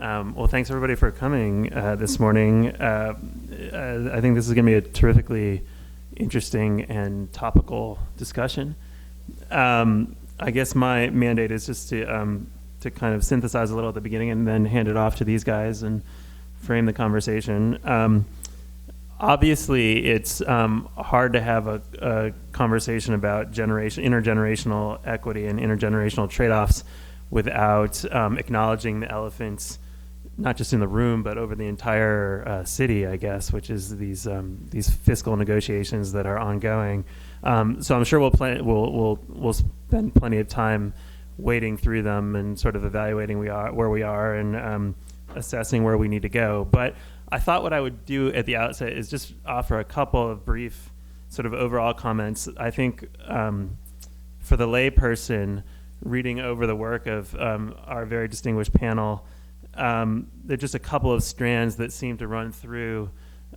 Well, thanks everybody for coming this morning. I think this is going to be a terrifically interesting and topical discussion. I guess my mandate is just to kind of synthesize a little at the beginning and then hand it off to these guys and frame the conversation. Obviously, it's hard to have a conversation about intergenerational equity and intergenerational trade-offs without acknowledging the elephants, not just in the room, but over the entire city, I guess, which is these fiscal negotiations that are ongoing. So I'm sure we'll spend plenty of time wading through them and sort of evaluating where we are and assessing where we need to go. But I thought what I would do at the outset is just offer a couple of brief sort of overall comments. I think for the lay person reading over the work of our very distinguished panel, there are just a couple of strands that seem to run through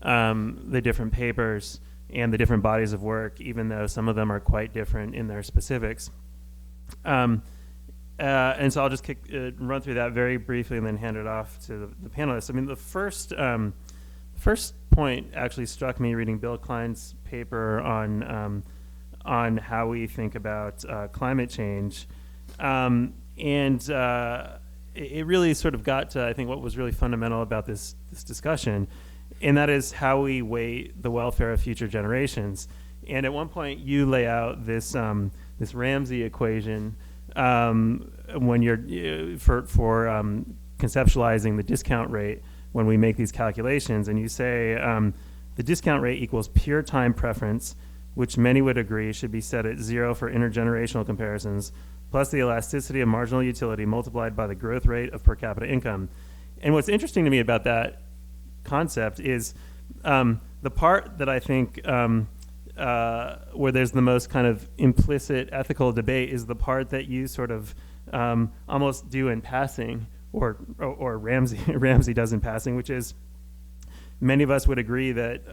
the different papers and the different bodies of work, even though some of them are quite different in their specifics. And so I'll just run through that very briefly and then hand it off to the panelists. I mean, the first point actually struck me reading Bill Cline's paper on how we think about climate change. It really sort of got to, I think, what was really fundamental about this discussion, and that is how we weight the welfare of future generations. And at one point, you lay out this Ramsey equation when you're for conceptualizing the discount rate when we make these calculations, and you say the discount rate equals pure time preference, which many would agree should be set at 0 for intergenerational comparisons, plus the elasticity of marginal utility multiplied by the growth rate of per capita income. And what's interesting to me about that concept is the part that I think where there's the most kind of implicit ethical debate is the part that you sort of almost do in passing, or Ramsey does in passing, which is many of us would agree that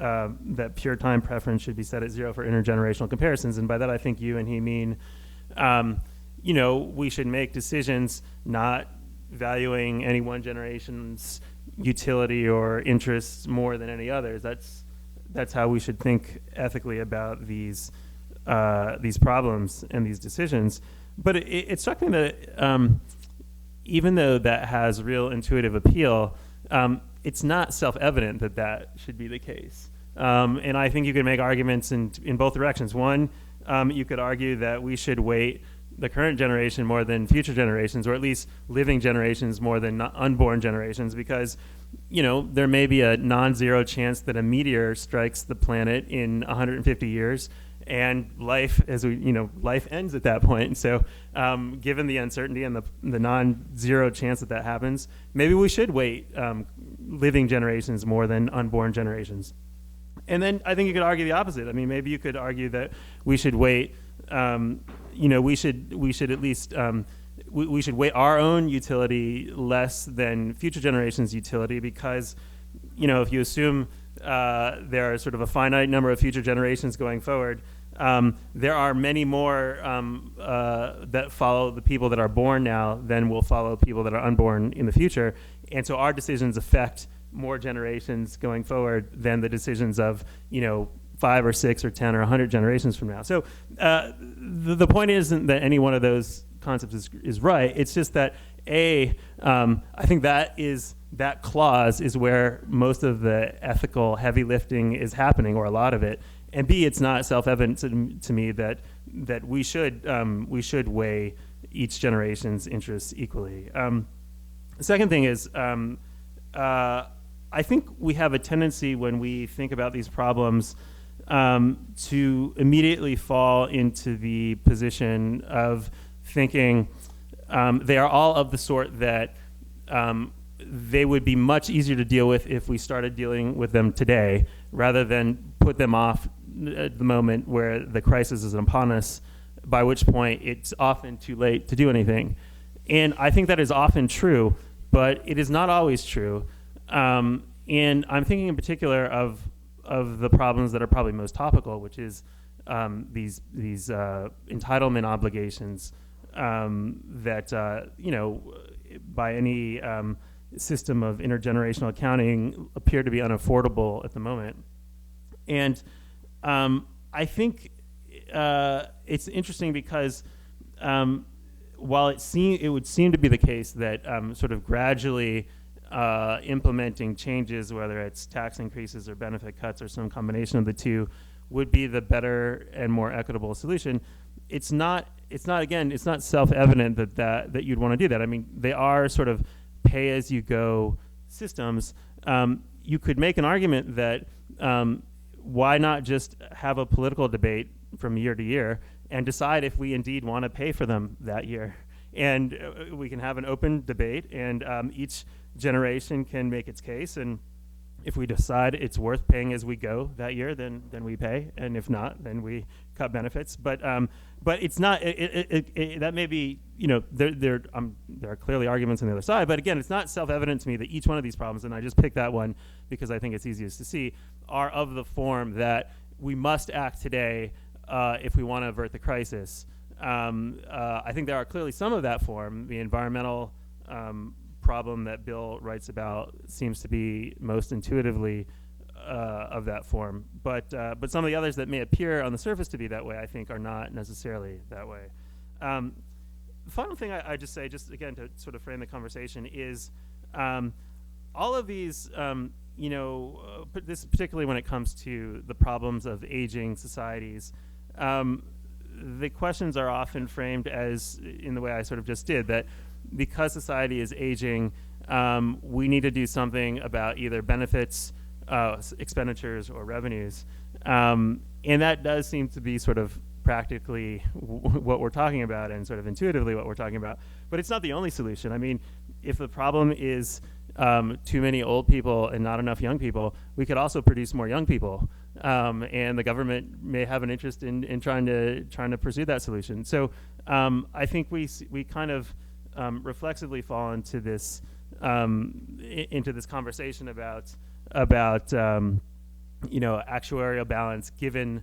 that pure time preference should be set at 0 for intergenerational comparisons. And by that I think you and he mean we should make decisions not valuing any one generation's utility or interests more than any others. That's how we should think ethically about these problems and these decisions. But it struck me that even though that has real intuitive appeal, it's not self-evident that should be the case. And I think you could make arguments in both directions. One, you could argue that we should weight the current generation more than future generations, or at least living generations more than unborn generations, because there may be a non-zero chance that a meteor strikes the planet in 150 years, and life ends at that point. And so given the uncertainty and the non-zero chance that happens, maybe we should weight living generations more than unborn generations. And then I think you could argue the opposite. I mean, maybe you could argue that we should weight we should at least we should weight our own utility less than future generations' utility, because if you assume there are sort of a finite number of future generations going forward, there are many more that follow the people that are born now than will follow people that are unborn in the future, and so our decisions affect more generations going forward than the decisions of 5 or 6 or 10 or 100 generations from now. So the point isn't that any one of those concepts is right. It's just that I think that clause is where most of the ethical heavy lifting is happening, or a lot of it. And B, it's not self-evident to me that we should weigh each generation's interests equally. The second thing is I think we have a tendency when we think about these problems to immediately fall into the position of thinking they are all of the sort that they would be much easier to deal with if we started dealing with them today, rather than put them off at the moment where the crisis is upon us, by which point it's often too late to do anything. And I think that is often true, but it is not always true. And I'm thinking in particular of the problems that are probably most topical, which is these entitlement obligations that by any system of intergenerational accounting appear to be unaffordable at the moment. And I think it's interesting because while it would seem to be the case that sort of gradually implementing changes, whether it's tax increases or benefit cuts or some combination of the two, would be the better and more equitable solution, it's not self-evident that you'd want to do that. I mean, they are sort of pay-as-you-go systems. You could make an argument that why not just have a political debate from year to year and decide if we indeed want to pay for them that year. And we can have an open debate, and each generation can make its case. And if we decide it's worth paying as we go that year, then we pay. And if not, then we cut benefits. But it's not. That may be, there are clearly arguments on the other side. But again, it's not self-evident to me that each one of these problems, and I just picked that one because I think it's easiest to see, are of the form that we must act today if we want to avert the crisis. I think there are clearly some of that form. The environmental problem that Bill writes about seems to be most intuitively of that form. But some of the others that may appear on the surface to be that way, I think, are not necessarily that way. The final thing I just say, just again to sort of frame the conversation, is all of these, this particularly when it comes to the problems of aging societies, the questions are often framed as, in the way I sort of just did, that because society is aging, we need to do something about either benefits, expenditures, or revenues. And that does seem to be sort of practically what we're talking about and sort of intuitively what we're talking about. But it's not the only solution. I mean, if the problem is too many old people and not enough young people, we could also produce more young people. And the government may have an interest in trying to pursue that solution. So I think we kind of reflexively fall into this conversation about actuarial balance, given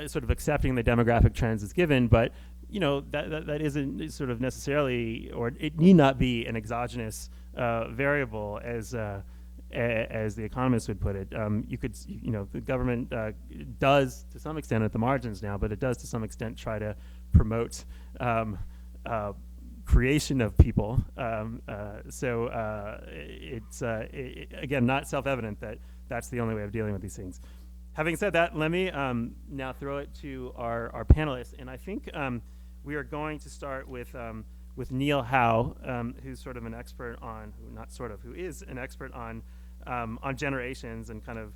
sort of accepting the demographic trends as given, but that isn't sort of necessarily, or it need not be an exogenous variable as the economists would put it. The government does to some extent at the margins now, but it does to some extent try to promote creation of people. It's again not self-evident that that's the only way of dealing with these things. Having said that, let me now throw it to our panelists, and I think we are going to start with Neil Howe, who's sort of an expert on, who is an expert on generations and kind of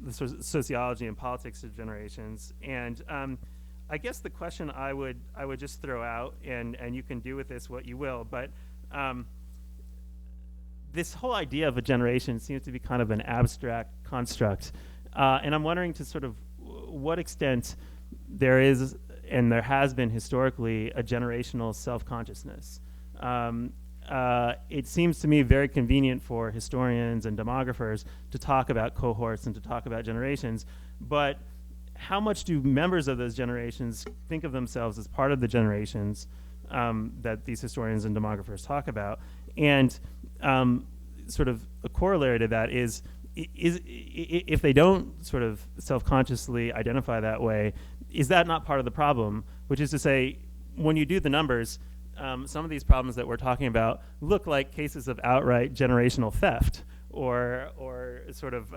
the sociology and politics of generations. And I guess the question I would just throw out, and you can do with this what you will, but this whole idea of a generation seems to be kind of an abstract construct. And I'm wondering to sort of what extent there is, and there has been historically, a generational self-consciousness. It seems to me very convenient for historians and demographers to talk about cohorts and to talk about generations, but how much do members of those generations think of themselves as part of the generations that these historians and demographers talk about? And sort of a corollary to that is if they don't sort of self-consciously identify that way, is that not part of the problem? Which is to say, when you do the numbers, some of these problems that we're talking about look like cases of outright generational theft, or sort of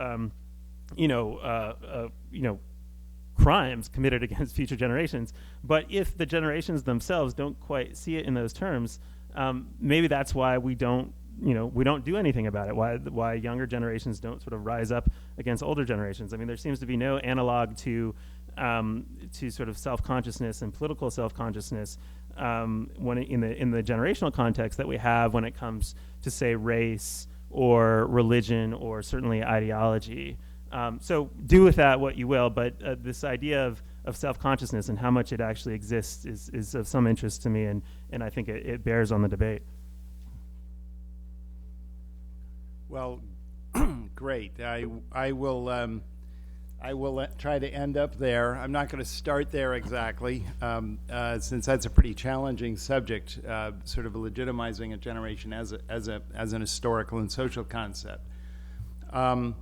crimes committed against future generations. But if the generations themselves don't quite see it in those terms, maybe that's why we don't do anything about it. Why younger generations don't sort of rise up against older generations. I mean, there seems to be no analog to sort of self-consciousness and political self-consciousness when in the generational context that we have when it comes to, say, race or religion or certainly ideology. So do with that what you will, but this idea of self-consciousness and how much it actually exists is of some interest to me, and I think it bears on the debate. Well, great. I will I will try to end up there. I'm not going to start there exactly, since that's a pretty challenging subject, sort of legitimizing a generation as an historical and social concept. I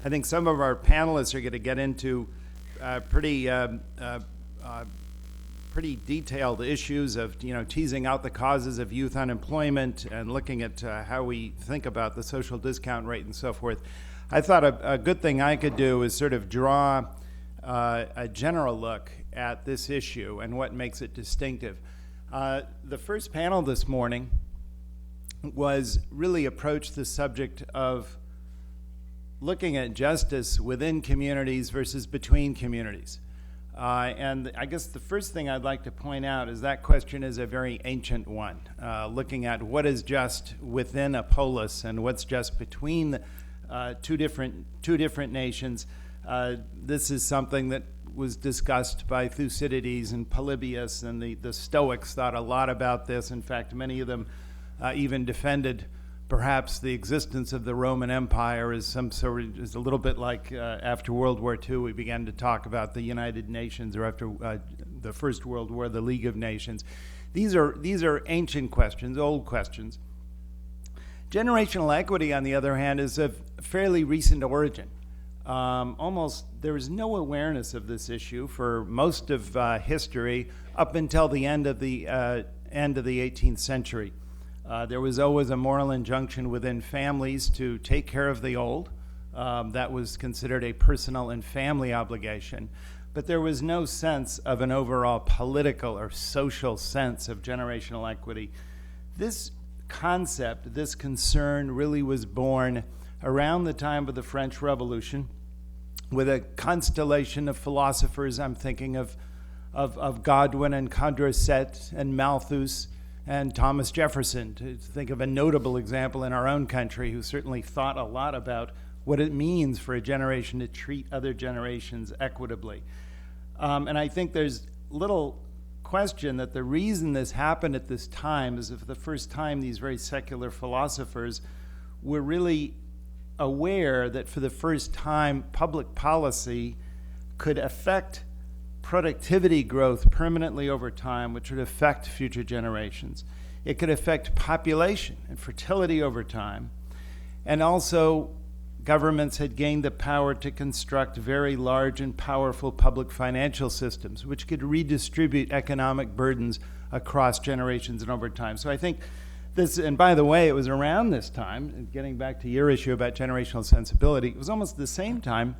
think some of our panelists are going to get into pretty detailed issues of teasing out the causes of youth unemployment and looking at how we think about the social discount rate and so forth. I thought a good thing I could do is sort of draw a general look at this issue and what makes it distinctive. The first panel this morning was really approached the subject of looking at justice within communities versus between communities. And I guess the first thing I'd like to point out is that question is a very ancient one, looking at what is just within a polis and what's just between two different nations. This is something that was discussed by Thucydides and Polybius, and the Stoics thought a lot about this. In fact, many of them even defended perhaps the existence of the Roman Empire as some sort of, is a little bit like after World War II, we began to talk about the United Nations, or after the First World War, the League of Nations. These are ancient questions, old questions. Generational equity, on the other hand, is of fairly recent origin. Almost there was no awareness of this issue for most of history up until the end of the 18th century. There was always a moral injunction within families to take care of the old. That was considered a personal and family obligation. But there was no sense of an overall political or social sense of generational equity. This concept, this concern really was born around the time of the French Revolution with a constellation of philosophers. I'm thinking of Godwin and Condorcet and Malthus and Thomas Jefferson, to think of a notable example in our own country who certainly thought a lot about what it means for a generation to treat other generations equitably. And I think there's little question that the reason this happened at this time is, for the first time, these very secular philosophers were really aware that for the first time public policy could affect productivity growth permanently over time, which would affect future generations. It could affect population and fertility over time. And also, governments had gained the power to construct very large and powerful public financial systems, which could redistribute economic burdens across generations and over time. So I think this, and by the way, it was around this time, getting back to your issue about generational sensibility, it was almost the same time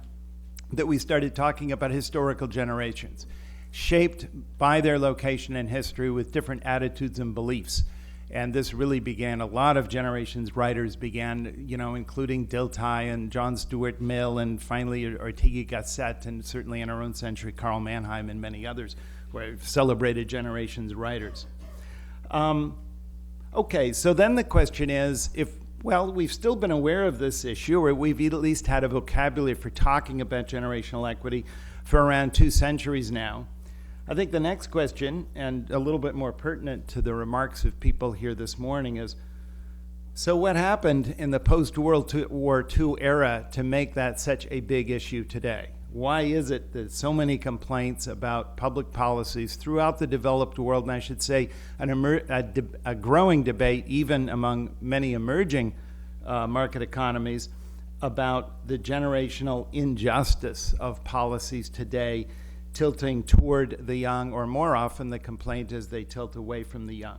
that we started talking about historical generations, shaped by their location in history with different attitudes and beliefs. And this really began, a lot of generations writers began, including Dilthey and John Stuart Mill, and finally Ortega-Gasset, and certainly in our own century, Karl Mannheim and many others, were celebrated generations writers. Okay, so then the question is, we've still been aware of this issue, or we've at least had a vocabulary for talking about generational equity for around 2 centuries now. I think the next question, and a little bit more pertinent to the remarks of people here this morning, is, so what happened in the post-World War II era to make that such a big issue today? Why is it that so many complaints about public policies throughout the developed world, and I should say a growing debate even among many emerging market economies, about the generational injustice of policies today tilting toward the young, or more often the complaint is they tilt away from the young?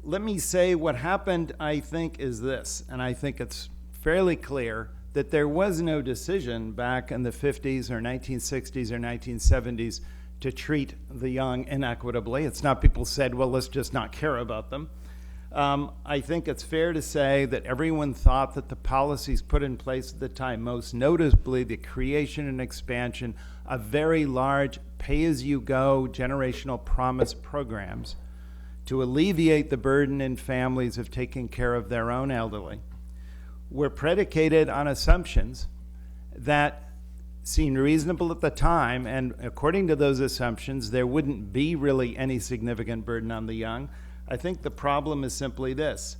Let me say what happened, I think, is this, and I think it's fairly clear that there was no decision back in the 50s or 1960s or 1970s to treat the young inequitably. It's not people said, well, let's just not care about them. I think it's fair to say that everyone thought that the policies put in place at the time, most notably the creation and expansion of very large pay-as-you-go generational promise programs to alleviate the burden in families of taking care of their own elderly, were predicated on assumptions that seemed reasonable at the time, and according to those assumptions, there wouldn't be really any significant burden on the young. I think the problem is simply this.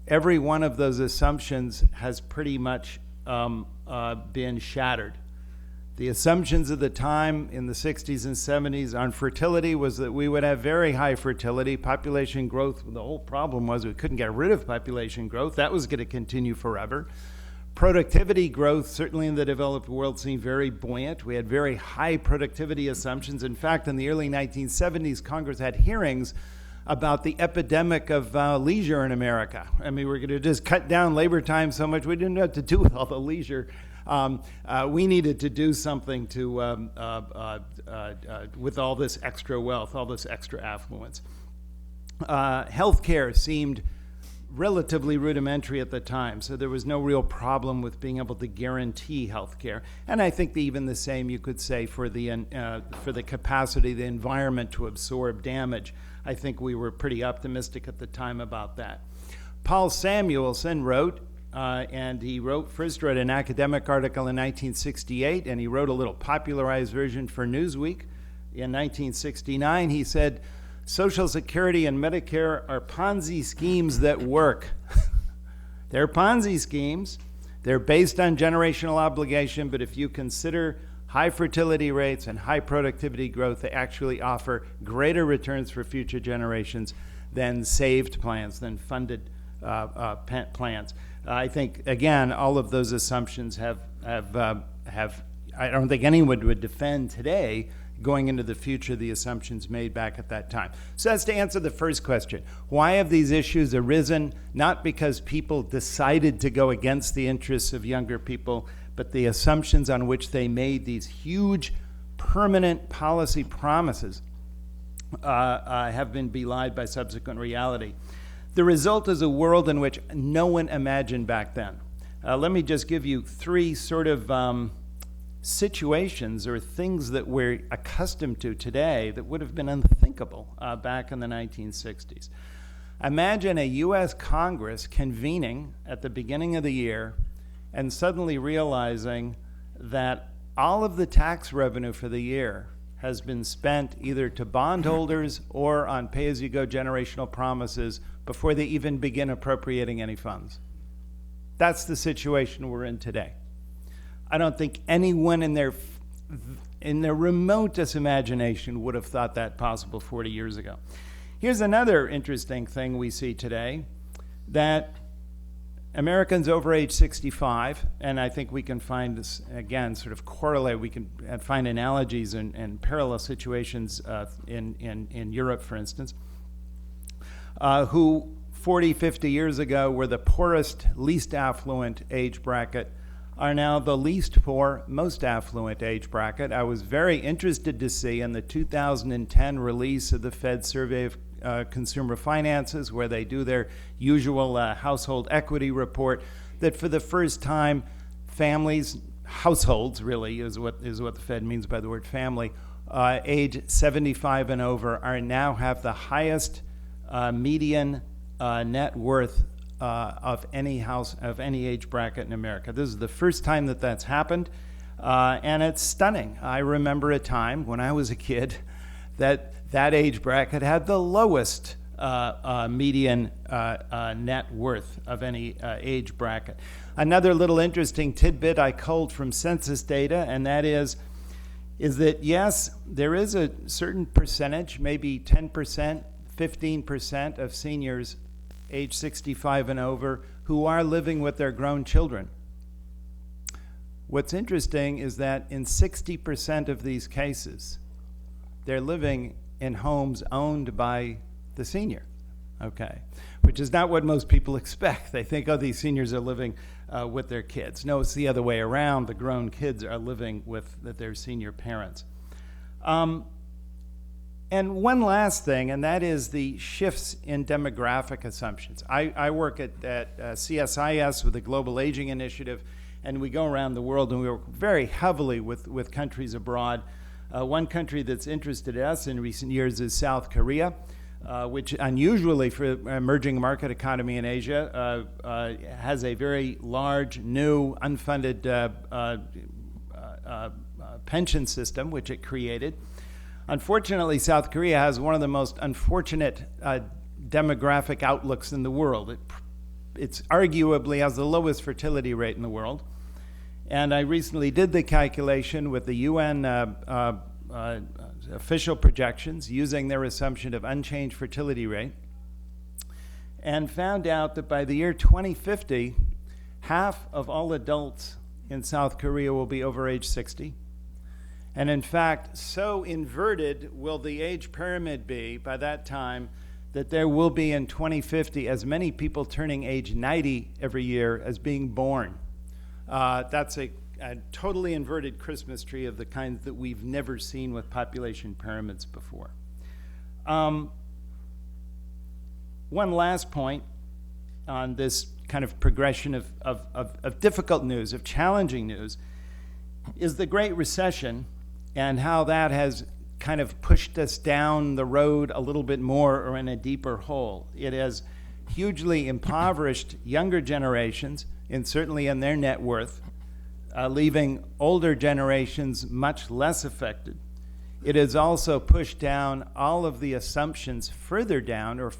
Every one of those assumptions has pretty much been shattered. The assumptions of the time in the 60s and 70s on fertility was that we would have very high fertility. Population growth, the whole problem was we couldn't get rid of population growth. That was going to continue forever. Productivity growth, certainly in the developed world, seemed very buoyant. We had very high productivity assumptions. In fact, in the early 1970s, Congress had hearings about the epidemic of leisure in America. I mean, we're going to just cut down labor time so much we didn't know what to do with all the leisure. We needed to do something to with all this extra wealth, all this extra affluence. Healthcare seemed relatively rudimentary at the time, so there was no real problem with being able to guarantee health care. And I think even the same you could say for the capacity of the environment to absorb damage. I think we were pretty optimistic at the time about that. Paul Samuelson wrote, and he first wrote an academic article in 1968, and he wrote a little popularized version for Newsweek. In 1969, he said, Social Security and Medicare are Ponzi schemes that work. They're Ponzi schemes. They're based on generational obligation, but if you consider high fertility rates and high productivity growth, they actually offer greater returns for future generations than saved plans, than funded plans. I think, again, all of those assumptions have I don't think anyone would defend today going into the future the assumptions made back at that time. So that's to answer the first question. Why have these issues arisen? Not because people decided to go against the interests of younger people, but the assumptions on which they made these huge permanent policy promises have been belied by subsequent reality. The result is a world in which no one imagined back then. Let me just give you three sort of situations or things that we're accustomed to today that would have been unthinkable back in the 1960s. Imagine a U.S. Congress convening at the beginning of the year and suddenly realizing that all of the tax revenue for the year has been spent either to bondholders or on pay-as-you-go generational promises before they even begin appropriating any funds. That's the situation we're in today. I don't think anyone in their remotest imagination would have thought that possible 40 years ago. Here's another interesting thing we see today, that Americans over age 65, and I think we can find this, again, sort of correlate, we can find analogies and parallel situations in Europe, for instance, who 40, 50 years ago were the poorest, least affluent age bracket, are now the least poor, most affluent age bracket. I was very interested to see in the 2010 release of the Fed Survey of Consumer Finances, where they do their usual household equity report, that for the first time, families, households really is what the Fed means by the word family, age 75 and over are now have the highest median net worth of any house, of any age bracket in America. This is the first time that that's happened, and it's stunning. I remember a time when I was a kid that age bracket had the lowest median net worth of any age bracket. Another little interesting tidbit I culled from census data, and that is that yes, there is a certain percentage, maybe 10%, 15% of seniors age 65 and over, who are living with their grown children. What's interesting is that in 60% of these cases, they're living in homes owned by the senior, okay? Which is not what most people expect. They think, oh, these seniors are living with their kids. No, it's the other way around. The grown kids are living with their senior parents. And one last thing, and that is the shifts in demographic assumptions. I work at CSIS with the Global Aging Initiative, and we go around the world and we work very heavily with countries abroad. One country that's interested us in recent years is South Korea, which unusually for emerging market economy in Asia has a very large, new, unfunded pension system, which it created. Unfortunately, South Korea has one of the most unfortunate demographic outlooks in the world. It's arguably has the lowest fertility rate in the world. And I recently did the calculation with the UN official projections using their assumption of unchanged fertility rate, and found out that by the year 2050, half of all adults in South Korea will be over age 60. And in fact, so inverted will the age pyramid be by that time that there will be in 2050 as many people turning age 90 every year as being born. That's a totally inverted Christmas tree of the kind that we've never seen with population pyramids before. One last point on this kind of progression of difficult news, of challenging news, is the Great Recession and how that has kind of pushed us down the road a little bit more or in a deeper hole. It has hugely impoverished younger generations, and certainly in their net worth, leaving older generations much less affected. It has also pushed down all of the assumptions further down, or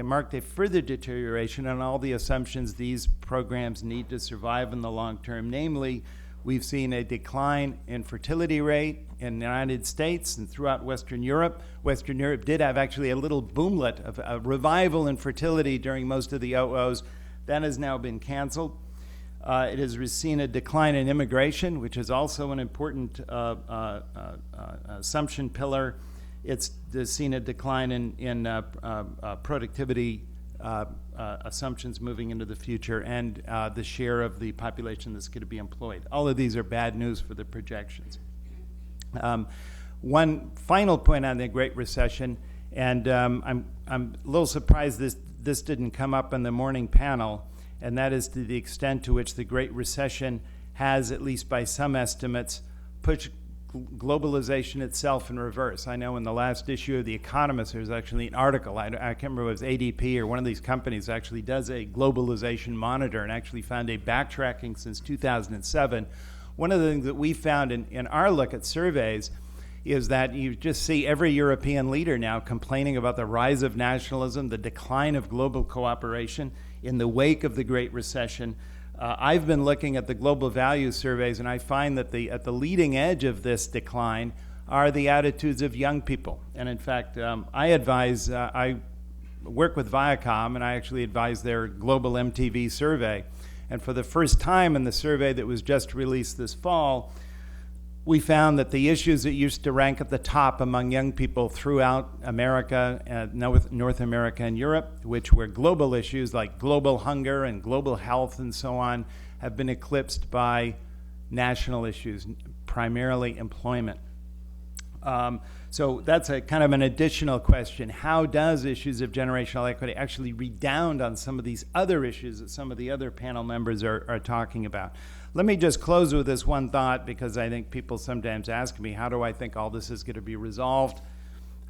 marked a further deterioration on all the assumptions these programs need to survive in the long term. Namely, we've seen a decline in fertility rate in the United States and throughout Western Europe. Western Europe did have actually a little boomlet of a revival in fertility during most of the OOs. That has now been canceled. It has seen a decline in immigration, which is also an important assumption pillar. It's seen a decline in productivity assumptions moving into the future, and the share of the population that's going to be employed. All of these are bad news for the projections. One final point on the Great Recession, and I'm a little surprised this didn't come up in the morning panel, and that is to the extent to which the Great Recession has, at least by some estimates, pushed globalization itself in reverse. I know in the last issue of The Economist, there's actually an article, I can't remember if it was ADP or one of these companies actually does a globalization monitor and actually found a backtracking since 2007. One of the things that we found in our look at surveys is that you just see every European leader now complaining about the rise of nationalism, the decline of global cooperation in the wake of the Great Recession. I've been looking at the global value surveys, and I find that at the leading edge of this decline are the attitudes of young people. And in fact, I work with Viacom, and I actually advise their global MTV survey. And for the first time in the survey that was just released this fall, we found that the issues that used to rank at the top among young people throughout America, North America and Europe, which were global issues like global hunger and global health and so on, have been eclipsed by national issues, primarily employment. So that's a kind of an additional question. How does issues of generational equity actually redound on some of these other issues that some of the other panel members are talking about? Let me just close with this one thought, because I think people sometimes ask me, how do I think all this is going to be resolved?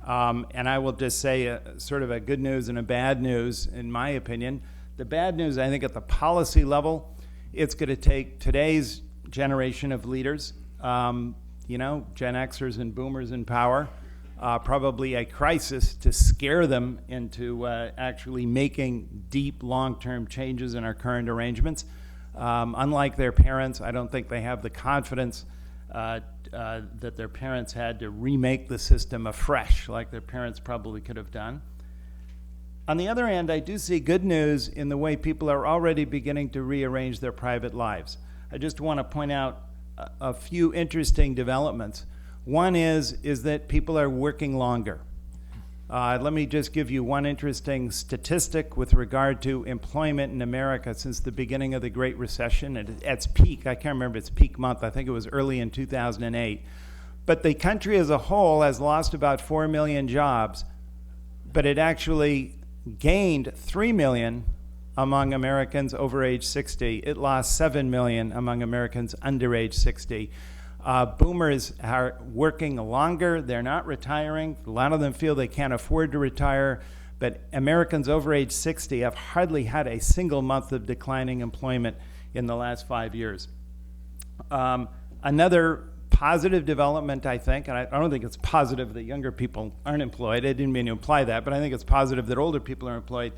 And I will just say sort of a good news and a bad news, in my opinion. The bad news, I think, at the policy level, it's going to take today's generation of leaders, Gen Xers and boomers in power, probably a crisis to scare them into actually making deep, long-term changes in our current arrangements. Unlike their parents, I don't think they have the confidence that their parents had to remake the system afresh, like their parents probably could have done. On the other hand, I do see good news in the way people are already beginning to rearrange their private lives. I just want to point out a few interesting developments. One is that people are working longer. Let me just give you one interesting statistic with regard to employment in America since the beginning of the Great Recession. At its peak, I can't remember its peak month, I think it was early in 2008. But the country as a whole has lost about 4 million jobs, but it actually gained 3 million among Americans over age 60. It lost 7 million among Americans under age 60. Boomers are working longer. They're not retiring. A lot of them feel they can't afford to retire. But Americans over age 60 have hardly had a single month of declining employment in the last 5 years. Another positive development, I think, and I don't think it's positive that younger people aren't employed. I didn't mean to imply that, but I think it's positive that older people are employed.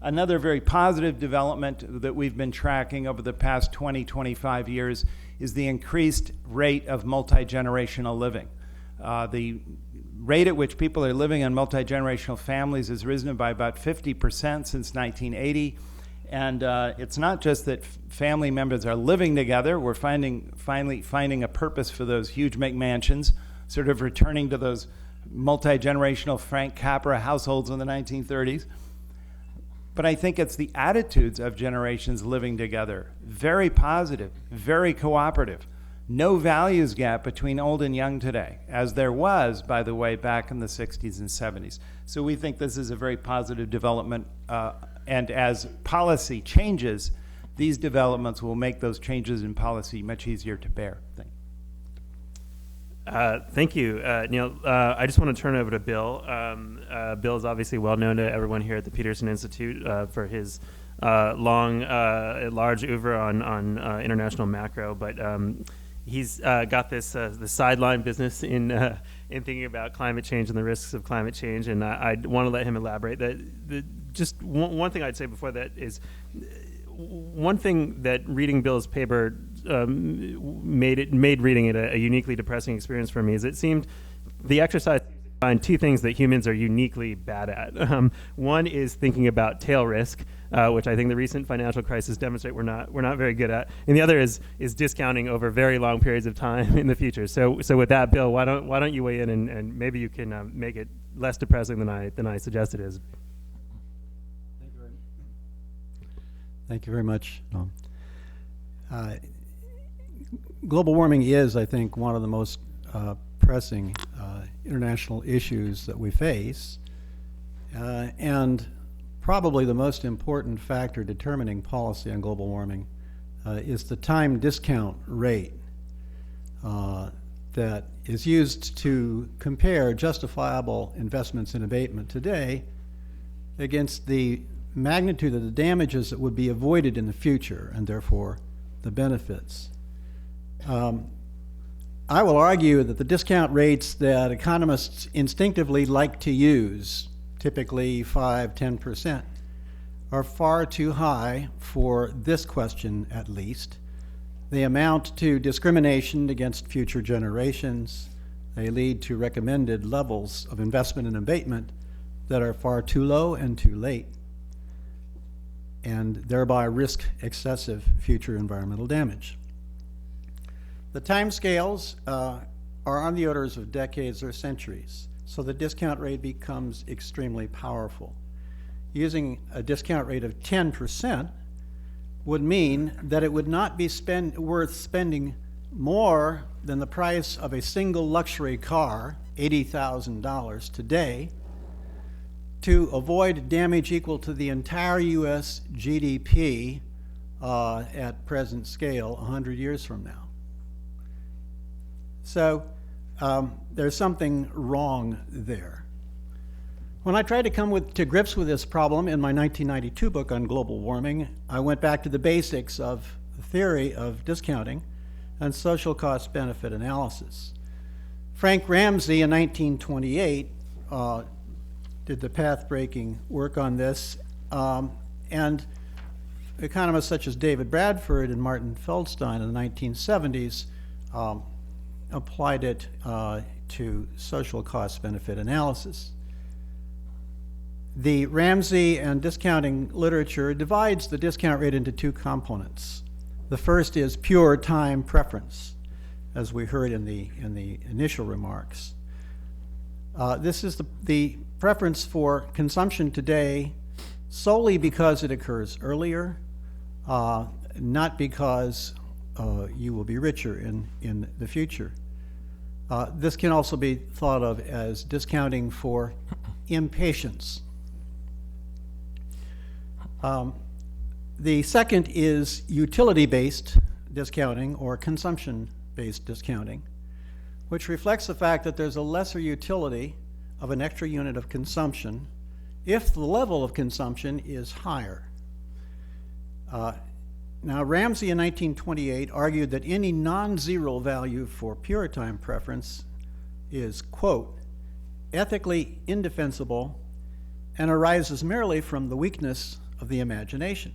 Another very positive development that we've been tracking over the past 20, 25 years is the increased rate of multi-generational living. The rate at which people are living in multi-generational families has risen by about 50% since 1980. And it's not just that family members are living together. We're finally finding a purpose for those huge McMansions, sort of returning to those multi-generational Frank Capra households in the 1930s. But I think it's the attitudes of generations living together. Very positive, very cooperative. No values gap between old and young today, as there was, by the way, back in the 60s and 70s. So we think this is a very positive development. And as policy changes, these developments will make those changes in policy much easier to bear. Thank you, Neil. I just want to turn over to Bill. Bill is obviously well known to everyone here at the Peterson Institute for his large oeuvre on international macro, but he's got this the sideline business in thinking about climate change and the risks of climate change, and I want to let him elaborate. Just one thing I'd say before that is one thing that reading Bill's paper made reading it a uniquely depressing experience for me is it seemed the exercise find two things that humans are uniquely bad at. One is thinking about tail risk, which I think the recent financial crisis demonstrate we're not very good at, and the other is discounting over very long periods of time in the future. So with that, Bill, why don't you weigh in and maybe you can make it less depressing than I suggest it is. Thank you very much, Noam. Global warming is, I think, one of the most pressing international issues that we face, and probably the most important factor determining policy on global warming is the time discount rate that is used to compare justifiable investments in abatement today against the magnitude of the damages that would be avoided in the future, and therefore the benefits. I will argue that the discount rates that economists instinctively like to use, typically 5–10%, are far too high for this question at least. They amount to discrimination against future generations. They lead to recommended levels of investment and abatement that are far too low and too late, and thereby risk excessive future environmental damage. The timescales are on the orders of decades or centuries, so the discount rate becomes extremely powerful. Using a discount rate of 10% would mean that it would not be worth spending more than the price of a single luxury car, $80,000 today, to avoid damage equal to the entire U.S. GDP at present scale 100 years from now. So there's something wrong there. When I tried to come to grips with this problem in my 1992 book on global warming, I went back to the basics of the theory of discounting and social cost-benefit analysis. Frank Ramsey in 1928 did the path-breaking work on this, and economists such as David Bradford and Martin Feldstein in the 1970s applied it to social cost-benefit analysis. The Ramsey and discounting literature divides the discount rate into two components. The first is pure time preference, as we heard in the initial remarks. This is the preference for consumption today solely because it occurs earlier, not because you will be richer in the future. This can also be thought of as discounting for impatience. The second is utility-based discounting or consumption-based discounting, which reflects the fact that there's a lesser utility of an extra unit of consumption if the level of consumption is higher. Now, Ramsey in 1928 argued that any non-zero value for pure time preference is, quote, ethically indefensible and arises merely from the weakness of the imagination.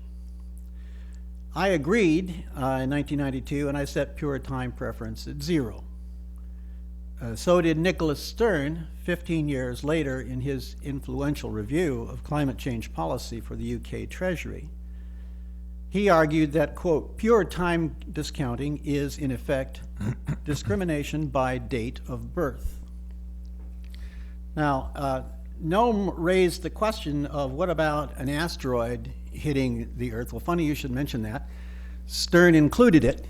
I agreed in 1992, and I set pure time preference at 0. So did Nicholas Stern 15 years later in his influential review of climate change policy for the UK Treasury. He argued that, quote, pure time discounting is, in effect, discrimination by date of birth. Now, Noam raised the question of what about an asteroid hitting the Earth? Well, funny you should mention that. Stern included it,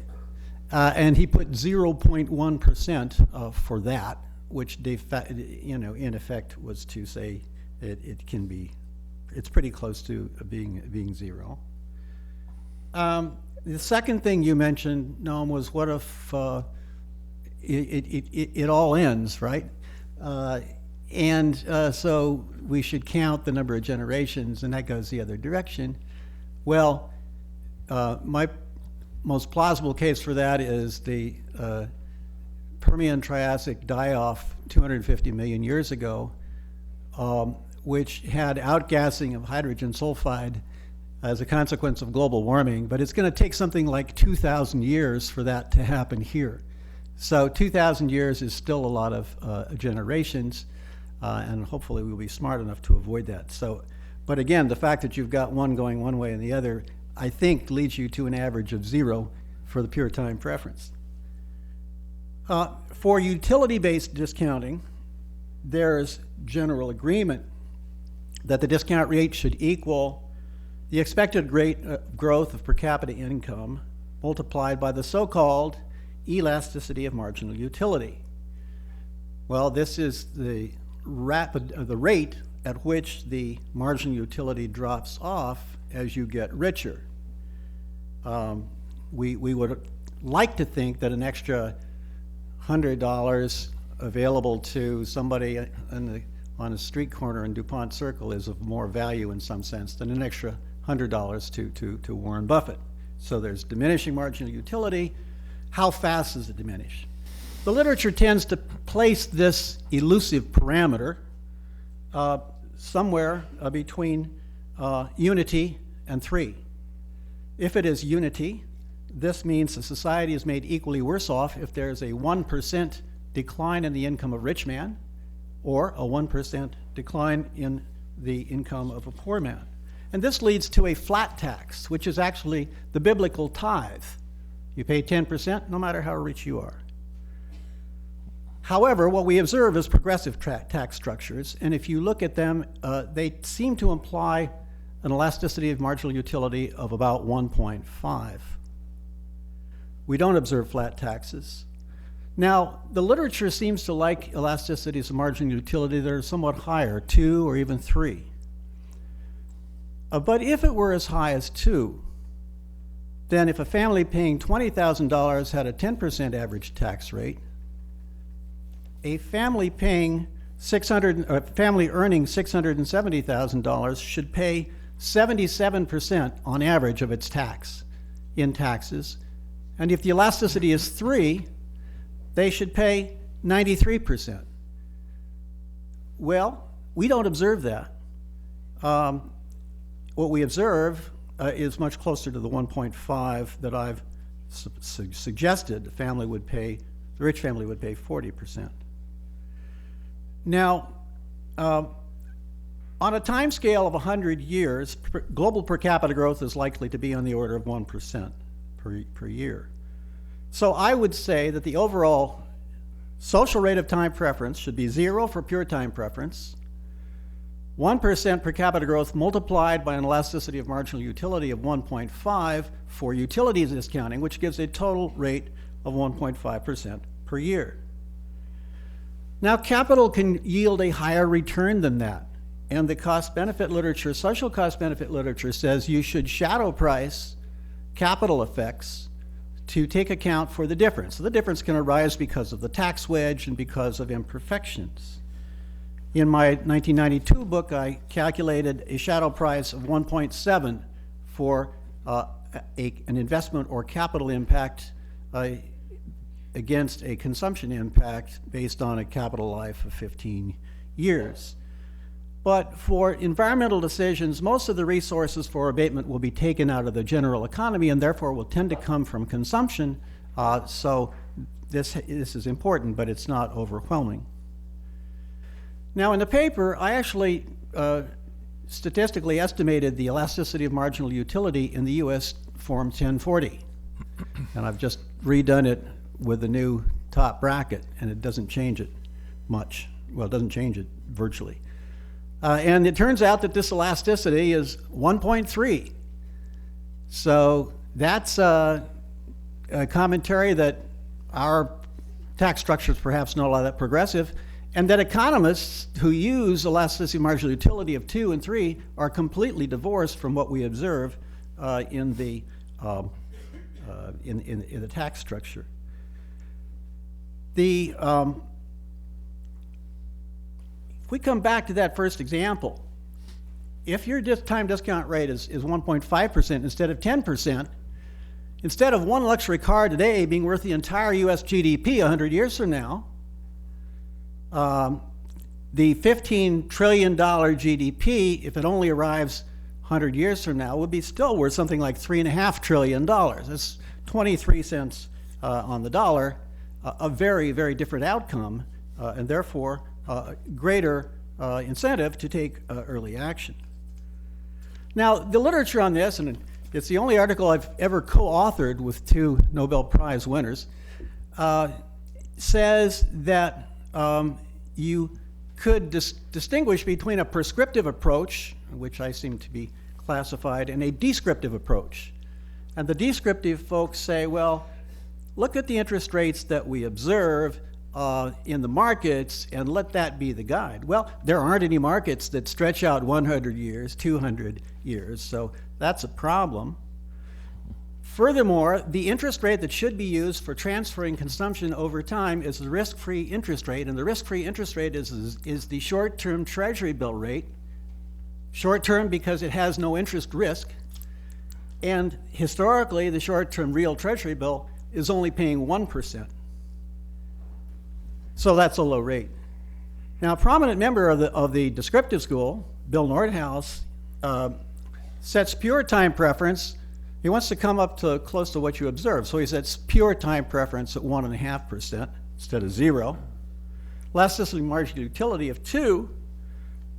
and he put 0.1% for that, which in effect was to say it's pretty close to being 0. The second thing you mentioned, Noam, was what if it all ends, right? So we should count the number of generations, and that goes the other direction. Well, my most plausible case for that is the Permian-Triassic die-off 250 million years ago, which had outgassing of hydrogen sulfide as a consequence of global warming, but it's going to take something like 2,000 years for that to happen here. So 2,000 years is still a lot of generations, and hopefully we'll be smart enough to avoid that. So, but again, the fact that you've got one going one way and the other, I think leads you to an average of 0 for the pure time preference. For utility-based discounting, there's general agreement that the discount rate should equal the expected rate of growth of per capita income multiplied by the so-called elasticity of marginal utility. Well, this is the rate at which the marginal utility drops off as you get richer. We would like to think that an extra $100 available to somebody on a street corner in DuPont Circle is of more value in some sense than an extra $100 to Warren Buffett. So there's diminishing marginal utility. How fast does it diminish? The literature tends to place this elusive parameter somewhere between unity and 3. If it is unity, this means the society is made equally worse off if there's a 1% decline in the income of a rich man or a 1% decline in the income of a poor man. And this leads to a flat tax, which is actually the biblical tithe. You pay 10% no matter how rich you are. However, what we observe is progressive tax structures, and if you look at them, they seem to imply an elasticity of marginal utility of about 1.5. We don't observe flat taxes. Now, the literature seems to like elasticities of marginal utility that are somewhat higher, 2 or even 3. But if it were as high as 2, then if a family paying $20,000 had a 10% average tax rate, a family earning $670,000 should pay 77% on average of its tax in taxes. And if the elasticity is 3, they should pay 93%. Well, we don't observe that. What we observe is much closer to the 1.5 that I've suggested. The rich family would pay 40%. Now, on a time scale of 100 years, global per capita growth is likely to be on the order of 1% per year. So I would say that the overall social rate of time preference should be 0 for pure time preference, 1% per capita growth multiplied by an elasticity of marginal utility of 1.5 for utilities discounting, which gives a total rate of 1.5% per year. Now, capital can yield a higher return than that, and the cost-benefit literature, social cost-benefit literature says you should shadow price capital effects to take account for the difference. So the difference can arise because of the tax wedge and because of imperfections. In my 1992 book, I calculated a shadow price of 1.7 for an investment or capital impact against a consumption impact based on a capital life of 15 years. But for environmental decisions, most of the resources for abatement will be taken out of the general economy and therefore will tend to come from consumption. So this is important, but it's not overwhelming. Now in the paper, I actually statistically estimated the elasticity of marginal utility in the US Form 1040. And I've just redone it with the new top bracket, and it doesn't change it much. Well, it doesn't change it virtually. And it turns out that this elasticity is 1.3. So that's a commentary that our tax structure is perhaps not all that progressive, and that economists who use elasticity of marginal utility of 2 and 3 are completely divorced from what we observe in the tax structure. If we come back to that first example, if your time discount rate is 1.5% instead of 10%, instead of one luxury car today being worth the entire US GDP 100 years from now, the $15 trillion GDP, if it only arrives 100 years from now, would be still worth something like $3.5 trillion. That's 23 cents on the dollar, a very, very different outcome, and therefore greater incentive to take early action. Now, the literature on this, and it's the only article I've ever co-authored with 2 Nobel Prize winners, says that you could distinguish between a prescriptive approach, which I seem to be classified, and a descriptive approach. And the descriptive folks say, well, look at the interest rates that we observe in the markets and let that be the guide. Well, there aren't any markets that stretch out 100 years, 200 years, so that's a problem. Furthermore, the interest rate that should be used for transferring consumption over time is the risk-free interest rate, and the risk-free interest rate is the short-term Treasury bill rate. Short-term because it has no interest risk, and historically the short-term real Treasury bill is only paying 1%. So that's a low rate. Now, a prominent member of the descriptive school, Bill Nordhaus, sets pure time preference. He wants to come up to close to what you observe. So he sets pure time preference at 1.5% instead of 0. Elasticity marginal utility of 2,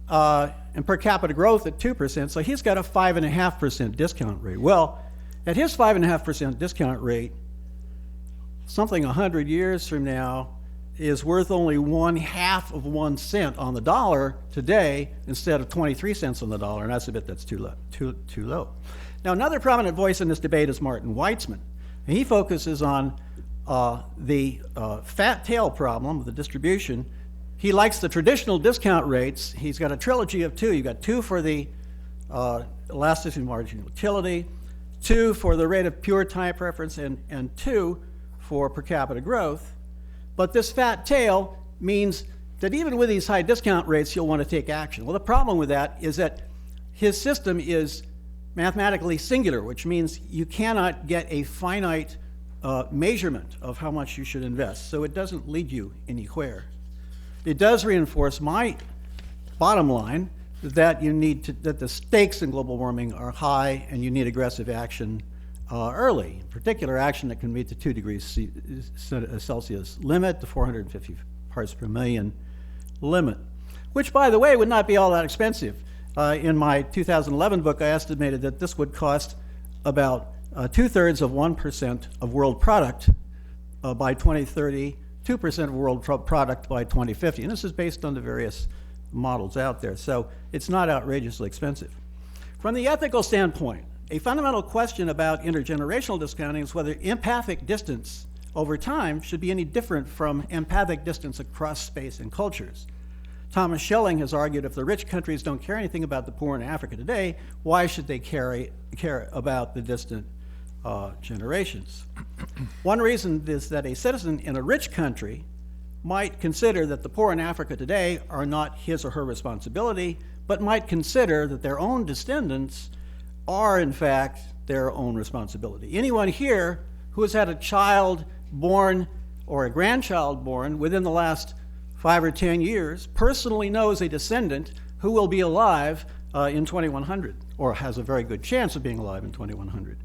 and per capita growth at 2%. So he's got a 5.5% discount rate. Well, at his 5.5% discount rate, something 100 years from now is worth only 1/2 of 1 cent on the dollar today instead of 23 cents on the dollar, and that's a bit that's too low. Now, another prominent voice in this debate is Martin Weitzman, and he focuses on the fat tail problem of the distribution. He likes the traditional discount rates. He's got a trilogy of 2. You've got 2 for the elasticity marginal utility, 2 for the rate of pure time preference, and 2 for per capita growth. But this fat tail means that even with these high discount rates, you'll want to take action. Well, the problem with that is that his system is mathematically singular, which means you cannot get a finite measurement of how much you should invest. So it doesn't lead you anywhere. It does reinforce my bottom line that that the stakes in global warming are high and you need aggressive action early, in particular action that can meet the 2 degrees Celsius limit, the 450 parts per million limit, which, by the way, would not be all that expensive. In my 2011 book, I estimated that this would cost about 2/3 of 1% of world product by 2030, 2% of world product by 2050. And this is based on the various models out there. So it's not outrageously expensive. From the ethical standpoint, a fundamental question about intergenerational discounting is whether empathic distance over time should be any different from empathic distance across space and cultures. Thomas Schelling has argued if the rich countries don't care anything about the poor in Africa today, why should they care about the distant generations? One reason is that a citizen in a rich country might consider that the poor in Africa today are not his or her responsibility, but might consider that their own descendants are, in fact, their own responsibility. Anyone here who has had a child born or a grandchild born within the last 5 or 10 years personally knows a descendant who will be alive in 2100, or has a very good chance of being alive in 2100.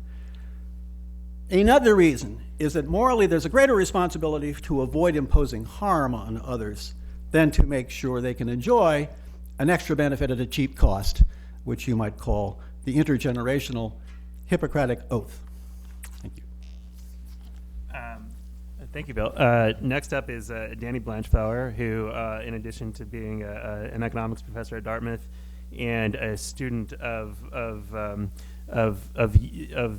Another reason is that morally there's a greater responsibility to avoid imposing harm on others than to make sure they can enjoy an extra benefit at a cheap cost, which you might call the intergenerational Hippocratic oath. Thank you. Thank you, Bill. Next up is Danny Blanchflower, who, in addition to being an economics professor at Dartmouth and a student of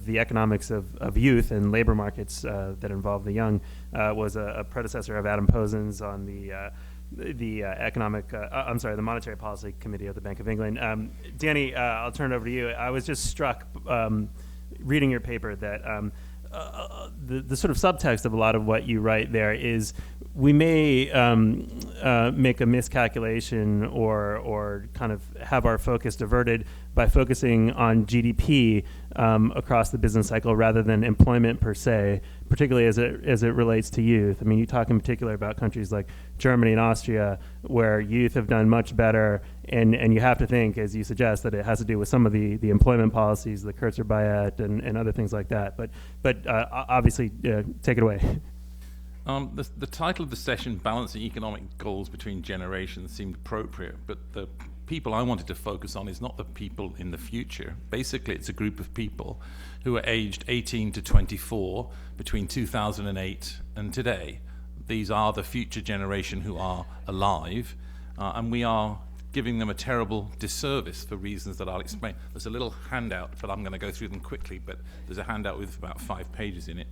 the economics of youth and labor markets that involve the young, was a predecessor of Adam Posen's on the Monetary Policy Committee of the Bank of England. Danny, I'll turn it over to you. I was just struck reading your paper that the sort of subtext of a lot of what you write there is we may make a miscalculation or kind of have our focus diverted by focusing on GDP across the business cycle rather than employment per se, particularly as it relates to youth. I mean, you talk in particular about countries like Germany and Austria, where youth have done much better, and you have to think, as you suggest, that it has to do with some of the employment policies, the Kurzarbeit and other things like that. But obviously, take it away. The title of the session, Balancing Economic Goals Between Generations, seemed appropriate, but the people I wanted to focus on is not the people in the future. Basically, it's a group of people who are aged 18 to 24 between 2008 and today. These are the future generation who are alive, and we are giving them a terrible disservice for reasons that I'll explain. There's a little handout, but I'm going to go through them quickly, but there's a handout with about 5 pages in it.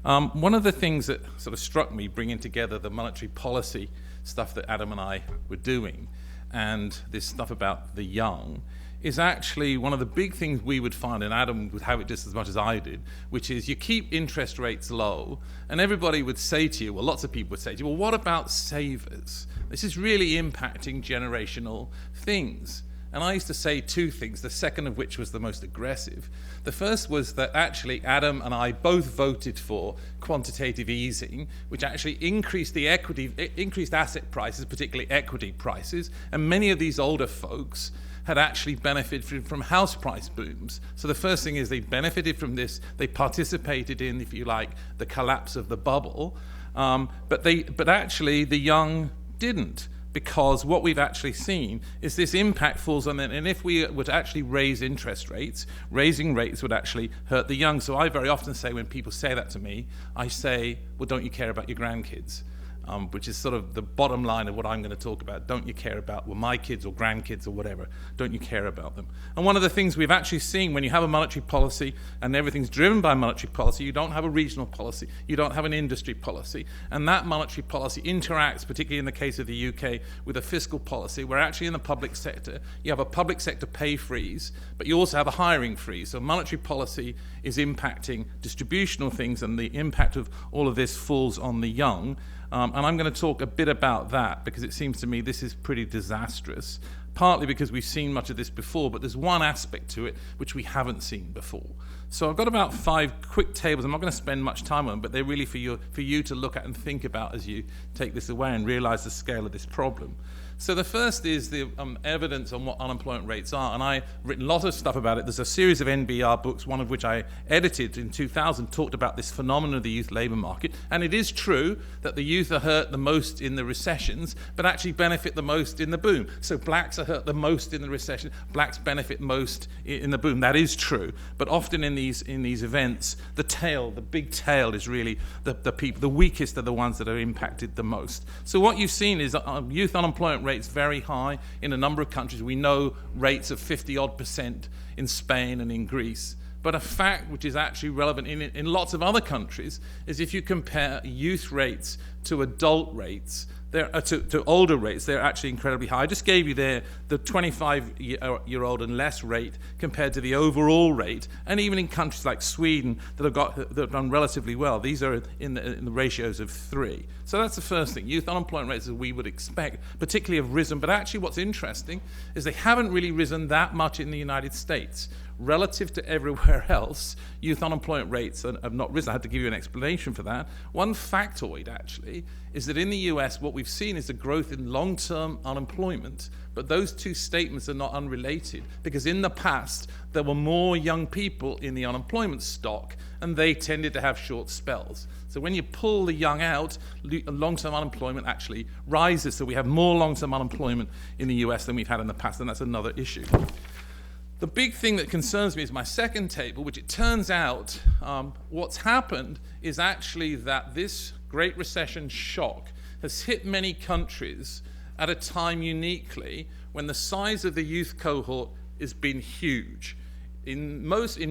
One of the things that sort of struck me bringing together the monetary policy stuff that Adam and I were doing and this stuff about the young is actually one of the big things we would find, and Adam would have it just as much as I did, which is you keep interest rates low, and everybody would say to you, well, lots of people would say to you, well, what about savers? This is really impacting generational things. And I used to say 2 things, the second of which was the most aggressive. The first was that actually Adam and I both voted for quantitative easing, which actually increased increased asset prices, particularly equity prices, and many of these older folks had actually benefited from house price booms. So the first thing is they benefited from this, they participated in, if you like, the collapse of the bubble, but actually the young didn't. Because what we've actually seen is this impact falls on them, and if we were to actually raise interest rates, raising rates would actually hurt the young. So I very often say, when people say that to me, I say, well, don't you care about your grandkids? Which is sort of the bottom line of what I'm going to talk about. Don't you care about, well, my kids or grandkids or whatever? Don't you care about them? And one of the things we've actually seen when you have a monetary policy and everything's driven by monetary policy, you don't have a regional policy, you don't have an industry policy, and that monetary policy interacts, particularly in the case of the UK, with a fiscal policy where actually in the public sector, you have a public sector pay freeze, but you also have a hiring freeze. So monetary policy is impacting distributional things, and the impact of all of this falls on the young. And I'm going to talk a bit about that because it seems to me this is pretty disastrous, partly because we've seen much of this before, but there's one aspect to it which we haven't seen before. So I've got about 5 quick tables. I'm not going to spend much time on them, but they're really for you to look at and think about as you take this away and realize the scale of this problem. So the first is the evidence on what unemployment rates are, and I've written a lot of stuff about it. There's a series of NBR books, one of which I edited in 2000, talked about this phenomenon of the youth labour market, and it is true that the youth are hurt the most in the recessions, but actually benefit the most in the boom. So blacks are hurt the most in the recession, blacks benefit most in the boom. That is true, but often in these events, the big tail is really the people, the weakest are the ones that are impacted the most. So what you've seen is youth unemployment rates very high in a number of countries. We know rates of 50-odd% in Spain and in Greece. But a fact which is actually relevant in lots of other countries is if you compare youth rates to adult rates, to older rates, they're actually incredibly high. I just gave you there the 25-year-old and less rate compared to the overall rate, and even in countries like Sweden that have done relatively well, these are in the ratios of 3. So that's the first thing. Youth unemployment rates, as we would expect, particularly have risen, but actually what's interesting is they haven't really risen that much in the United States. relative to everywhere else, youth unemployment rates have not risen. I had to give you an explanation for that. One factoid, actually, is that in the US, what we've seen is a growth in long-term unemployment, but those two statements are not unrelated, because in the past, there were more young people in the unemployment stock, and they tended to have short spells. So when you pull the young out, long-term unemployment actually rises, so we have more long-term unemployment in the US than we've had in the past, and that's another issue. The big thing that concerns me is my second table, which it turns out what's happened is actually that this Great Recession shock has hit many countries at a time uniquely when the size of the youth cohort has been huge. In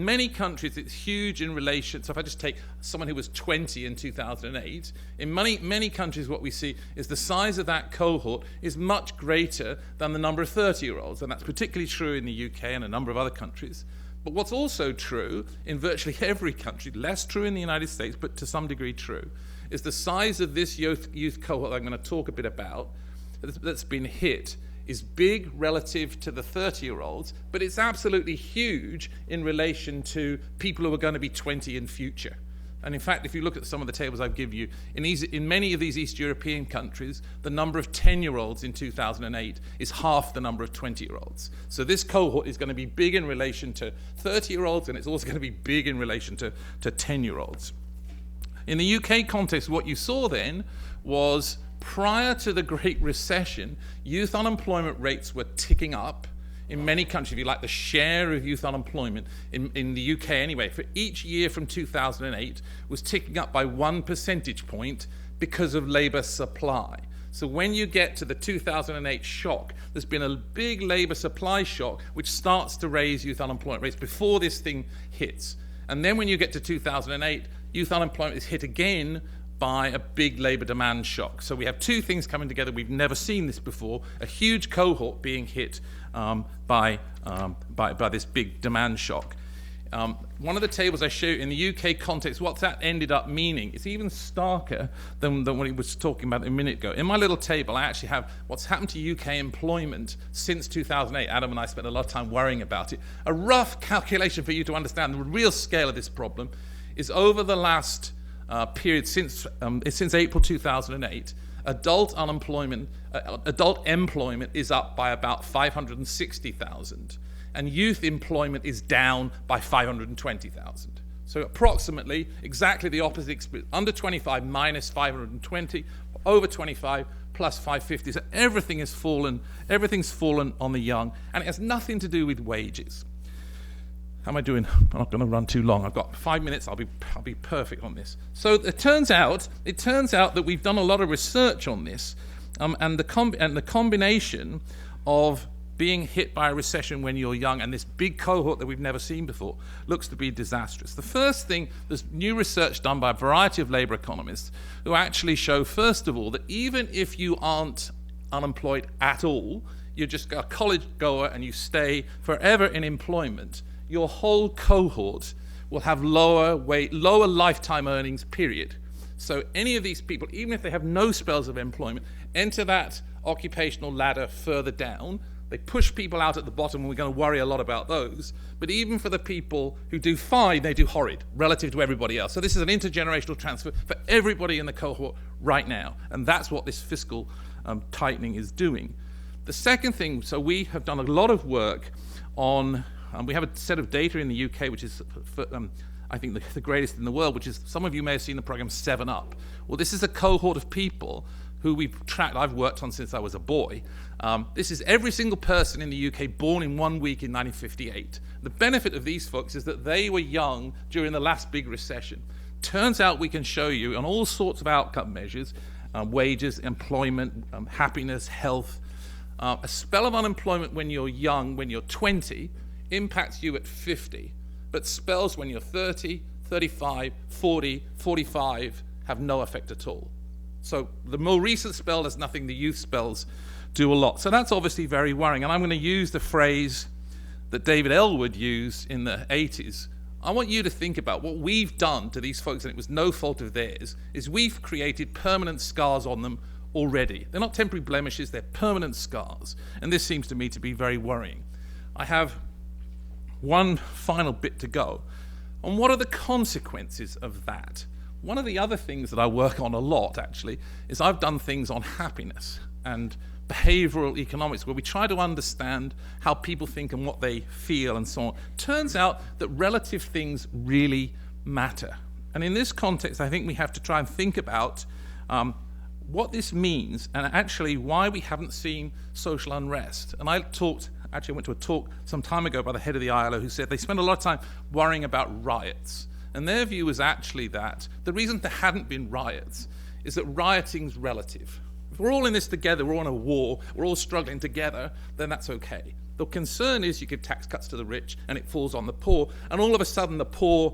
many countries, it's huge in relation. So if I just take someone who was 20 in 2008, in many countries, what we see is the size of that cohort is much greater than the number of 30-year-olds, and that's particularly true in the UK and a number of other countries. But what's also true in virtually every country, less true in the United States, but to some degree true, is the size of this youth cohort that I'm going to talk a bit about that's been hit is big relative to the 30-year-olds, but it's absolutely huge in relation to people who are going to be 20 in future. And in fact, if you look at some of the tables I've given you, in many of these East European countries, the number of 10-year-olds in 2008 is half the number of 20-year-olds. So this cohort is going to be big in relation to 30-year-olds, and it's also going to be big in relation to 10-year-olds. In the UK context, what you saw then was prior to the Great Recession, youth unemployment rates were ticking up. In many countries, if you like, the share of youth unemployment in the UK anyway, for each year from 2008 was ticking up by 1 percentage point because of labour supply. So when you get to the 2008 shock, there's been a big labour supply shock which starts to raise youth unemployment rates before this thing hits. And then when you get to 2008, youth unemployment is hit again by a big labour demand shock. So we have two things coming together. We've never seen this before. A huge cohort being hit by this big demand shock. One of the tables I show you in the UK context, what that ended up meaning, is even starker than what he was talking about a minute ago. In my little table, I actually have what's happened to UK employment since 2008. Adam and I spent a lot of time worrying about it. A rough calculation for you to understand the real scale of this problem is over the last period since April 2008, adult employment is up by about 560,000, and youth employment is down by 520,000. So approximately exactly the opposite experience. Under 25 minus 520, over 25 plus 550. So everything's fallen on the young, and it has nothing to do with wages. How am I doing? I'm not going to run too long. I've got 5 minutes. I'll be perfect on this. So it turns out that we've done a lot of research on this, and the combination of being hit by a recession when you're young and this big cohort that we've never seen before looks to be disastrous. The first thing, there's new research done by a variety of labour economists who actually show, first of all, that even if you aren't unemployed at all, you're just a college goer and you stay forever in employment, your whole cohort will have lower lifetime earnings, period. So any of these people, even if they have no spells of employment, enter that occupational ladder further down. They push people out at the bottom, and we're going to worry a lot about those. But even for the people who do fine, they do horrid relative to everybody else. So this is an intergenerational transfer for everybody in the cohort right now. And that's what this fiscal tightening is doing. The second thing, so we have done a lot of work on we have a set of data in the UK, which is, I think, the greatest in the world, which is, some of you may have seen the program 7 Up. Well, this is a cohort of people who we've tracked, I've worked on since I was a boy. This is every single person in the UK born in 1 week in 1958. The benefit of these folks is that they were young during the last big recession. Turns out we can show you on all sorts of outcome measures, wages, employment, happiness, health. A spell of unemployment when you're young, when you're 20, impacts you at 50, but spells when you're 30, 35, 40, 45 have no effect at all. So the more recent spell does nothing, the youth spells do a lot. So that's obviously very worrying, and I'm going to use the phrase that David Ellwood used in the 80s. I want you to think about what we've done to these folks, and it was no fault of theirs, is we've created permanent scars on them already. They're not temporary blemishes, they're permanent scars, and this seems to me to be very worrying. I have one final bit to go. And what are the consequences of that? One of the other things that I work on a lot, actually, is I've done things on happiness and behavioral economics, where we try to understand how people think and what they feel and so on. Turns out that relative things really matter. And in this context, I think we have to try and think about what this means and actually why we haven't seen social unrest. And I went to a talk some time ago by the head of the ILO who said they spend a lot of time worrying about riots. And their view was actually that the reason there hadn't been riots is that rioting's relative. If we're all in this together, we're all in a war, we're all struggling together, then that's okay. The concern is you give tax cuts to the rich and it falls on the poor, and all of a sudden the poor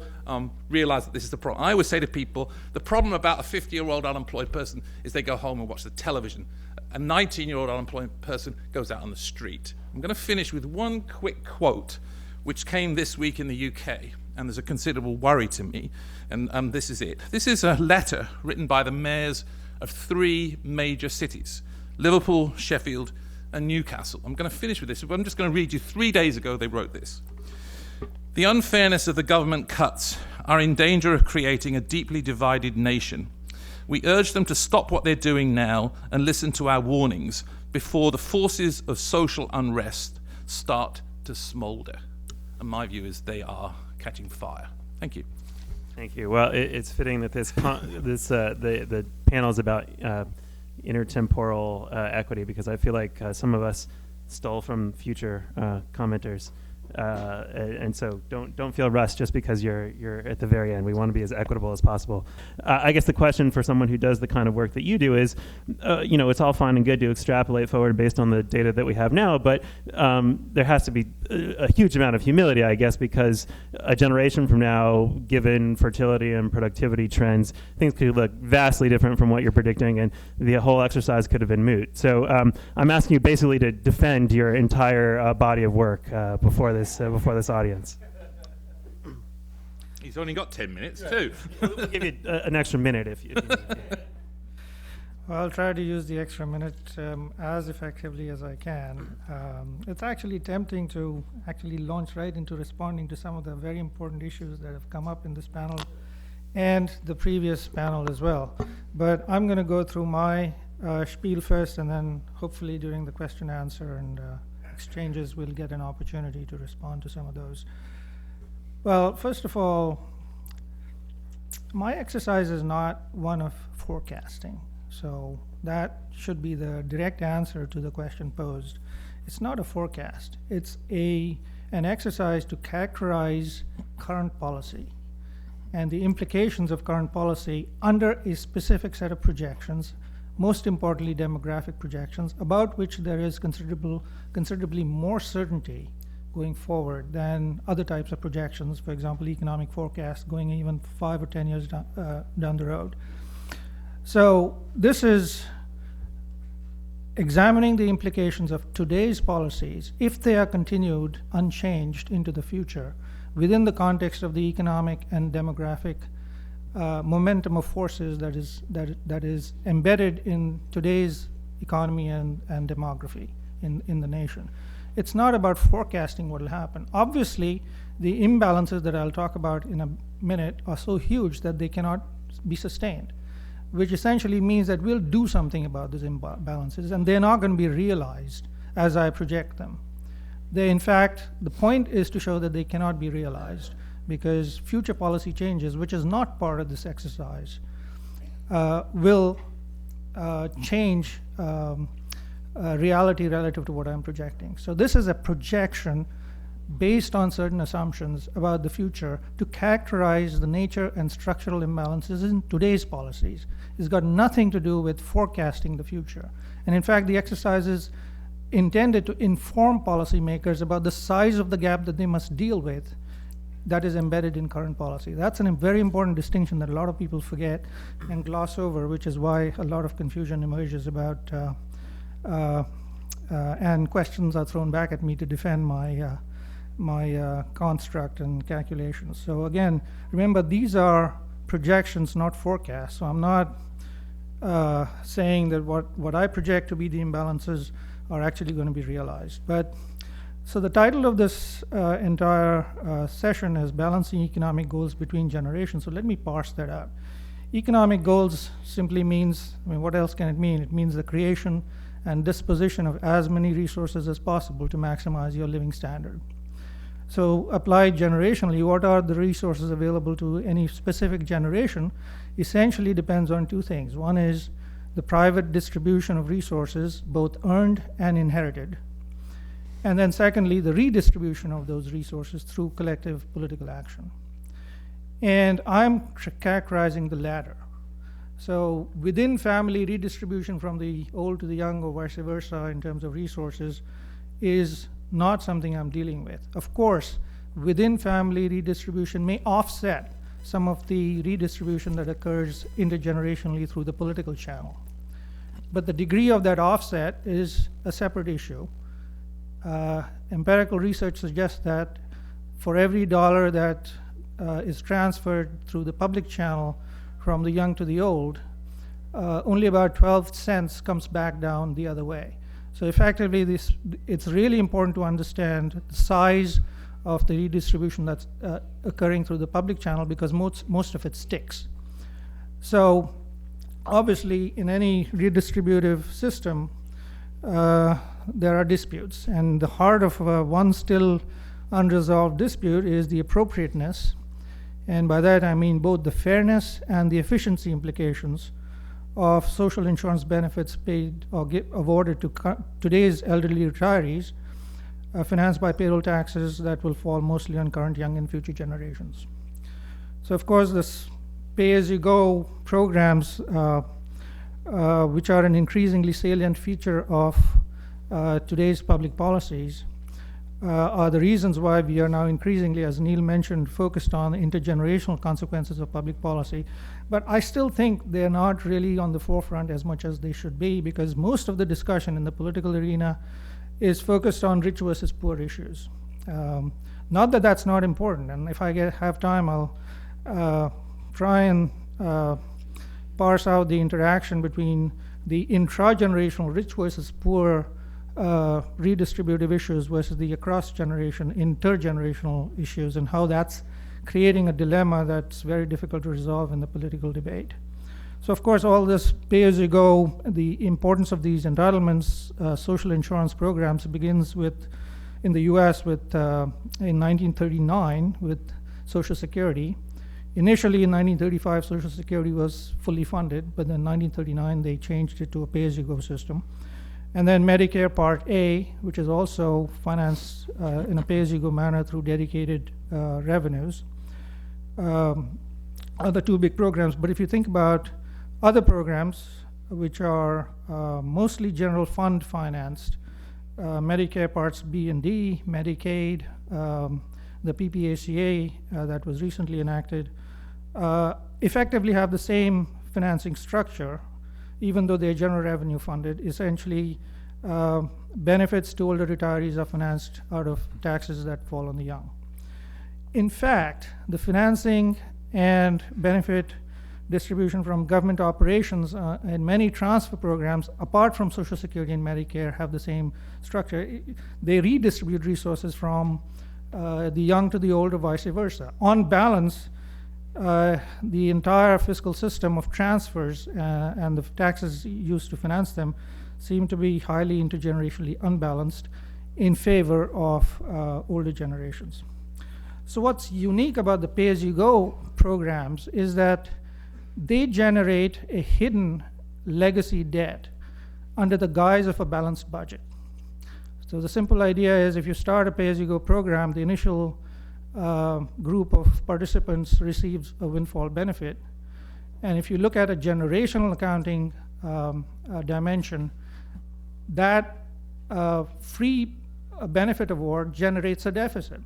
realize that this is the problem. I always say to people, the problem about a 50-year-old unemployed person is they go home and watch the television. A 19-year-old unemployed person goes out on the street. I'm going to finish with one quick quote, which came this week in the UK, and there's a considerable worry to me, and this is it. This is a letter written by the mayors of 3 major cities, Liverpool, Sheffield, and Newcastle. I'm going to finish with this, but I'm just going to read you 3 days ago they wrote this. The unfairness of the government cuts are in danger of creating a deeply divided nation. We urge them to stop what they're doing now and listen to our warnings before the forces of social unrest start to smolder. And my view is they are catching fire. Thank you. Thank you. Well, it's fitting that the panel is about intertemporal equity, because I feel like some of us stole from future commenters, and so don't feel rushed just because you're at the very end. We want to be as equitable as possible. I guess the question for someone who does the kind of work that you do is, it's all fine and good to extrapolate forward based on the data that we have now, but there has to be a huge amount of humility, I guess, because a generation from now, given fertility and productivity trends, things could look vastly different from what you're predicting, and the whole exercise could have been moot. So I'm asking you basically to defend your entire body of work before this audience. He's only got 10 minutes too. We'll give you an extra minute if you need. Well, I'll try to use the extra minute as effectively as I can. It's actually tempting to actually launch right into responding to some of the very important issues that have come up in this panel and the previous panel as well. But I'm going to go through my spiel first, and then hopefully during the question answer and exchanges we'll get an opportunity to respond to some of those. Well, first of all, my exercise is not one of forecasting. So that should be the direct answer to the question posed. It's not a forecast. It's an exercise to characterize current policy and the implications of current policy under a specific set of projections, most importantly demographic projections, about which there is considerably more certainty going forward than other types of projections, for example, economic forecasts going even 5 or 10 years down the road. So this is examining the implications of today's policies, if they are continued unchanged into the future, within the context of the economic and demographic momentum of forces that is embedded in today's economy and demography in the nation. It's not about forecasting what will happen. Obviously, the imbalances that I'll talk about in a minute are so huge that they cannot be sustained, which essentially means that we'll do something about these imbalances, and they're not going to be realized as I project them. In fact, the point is to show that they cannot be realized, because future policy changes, which is not part of this exercise, will change reality relative to what I'm projecting. So this is a projection based on certain assumptions about the future to characterize the nature and structural imbalances in today's policies. It's got nothing to do with forecasting the future. And in fact, the exercise is intended to inform policymakers about the size of the gap that they must deal with that is embedded in current policy. That's a very important distinction that a lot of people forget and gloss over, which is why a lot of confusion emerges about and questions are thrown back at me to defend my construct and calculations. So again, remember, these are projections, not forecasts. So I'm not saying that what I project to be the imbalances are actually going to be realized. But So the title of this entire session is Balancing Economic Goals Between Generations. So let me parse that out. Economic goals simply means, what else can it mean? It means the creation and disposition of as many resources as possible to maximize your living standard. So applied generationally, what are the resources available to any specific generation essentially depends on two things. One is the private distribution of resources, both earned and inherited. And then secondly, the redistribution of those resources through collective political action. And I'm characterizing the latter. So within family, redistribution from the old to the young or vice versa in terms of resources is not something I'm dealing with. Of course, within family, redistribution may offset some of the redistribution that occurs intergenerationally through the political channel. But the degree of that offset is a separate issue. Empirical research suggests that for every dollar that is transferred through the public channel from the young to the old, only about 12 cents comes back down the other way. So effectively, it's really important to understand the size of the redistribution that's occurring through the public channel, because most of it sticks. So obviously, in any redistributive system, there are disputes. And the heart of one still unresolved dispute is the appropriateness. And by that I mean both the fairness and the efficiency implications of social insurance benefits paid or awarded to today's elderly retirees, financed by payroll taxes that will fall mostly on current, young, and future generations. So of course, this pay-as-you-go programs, which are an increasingly salient feature of today's public policies, are the reasons why we are now increasingly, as Neil mentioned, focused on intergenerational consequences of public policy. But I still think they're not really on the forefront as much as they should be, because most of the discussion in the political arena is focused on rich versus poor issues. Not that that's not important, and if I have time, I'll try and parse out the interaction between the intra-generational rich versus poor redistributive issues versus the across-generation, intergenerational issues, and how that's creating a dilemma that's very difficult to resolve in the political debate. So of course, all this pay-as-you-go, the importance of these entitlements, social insurance programs begins with, in the US, with in 1939 with Social Security. Initially in 1935, Social Security was fully funded, but then in 1939 they changed it to a pay-as-you-go system. And then Medicare Part A, which is also financed in a pay-as-you-go manner through dedicated revenues, are the two big programs. But if you think about other programs, which are mostly general fund financed, Medicare Parts B and D, Medicaid, the PPACA that was recently enacted, effectively have the same financing structure, even though they're general revenue funded. Essentially, benefits to older retirees are financed out of taxes that fall on the young. In fact, the financing and benefit distribution from government operations and many transfer programs, apart from Social Security and Medicare, have the same structure. They redistribute resources from the young to the old or vice versa. On balance, the entire fiscal system of transfers and the taxes used to finance them seem to be highly intergenerationally unbalanced in favor of older generations. So what's unique about the pay-as-you-go programs is that they generate a hidden legacy debt under the guise of a balanced budget. So the simple idea is, if you start a pay-as-you-go program, the initial group of participants receives a windfall benefit. And if you look at a generational accounting dimension, that free benefit award generates a deficit.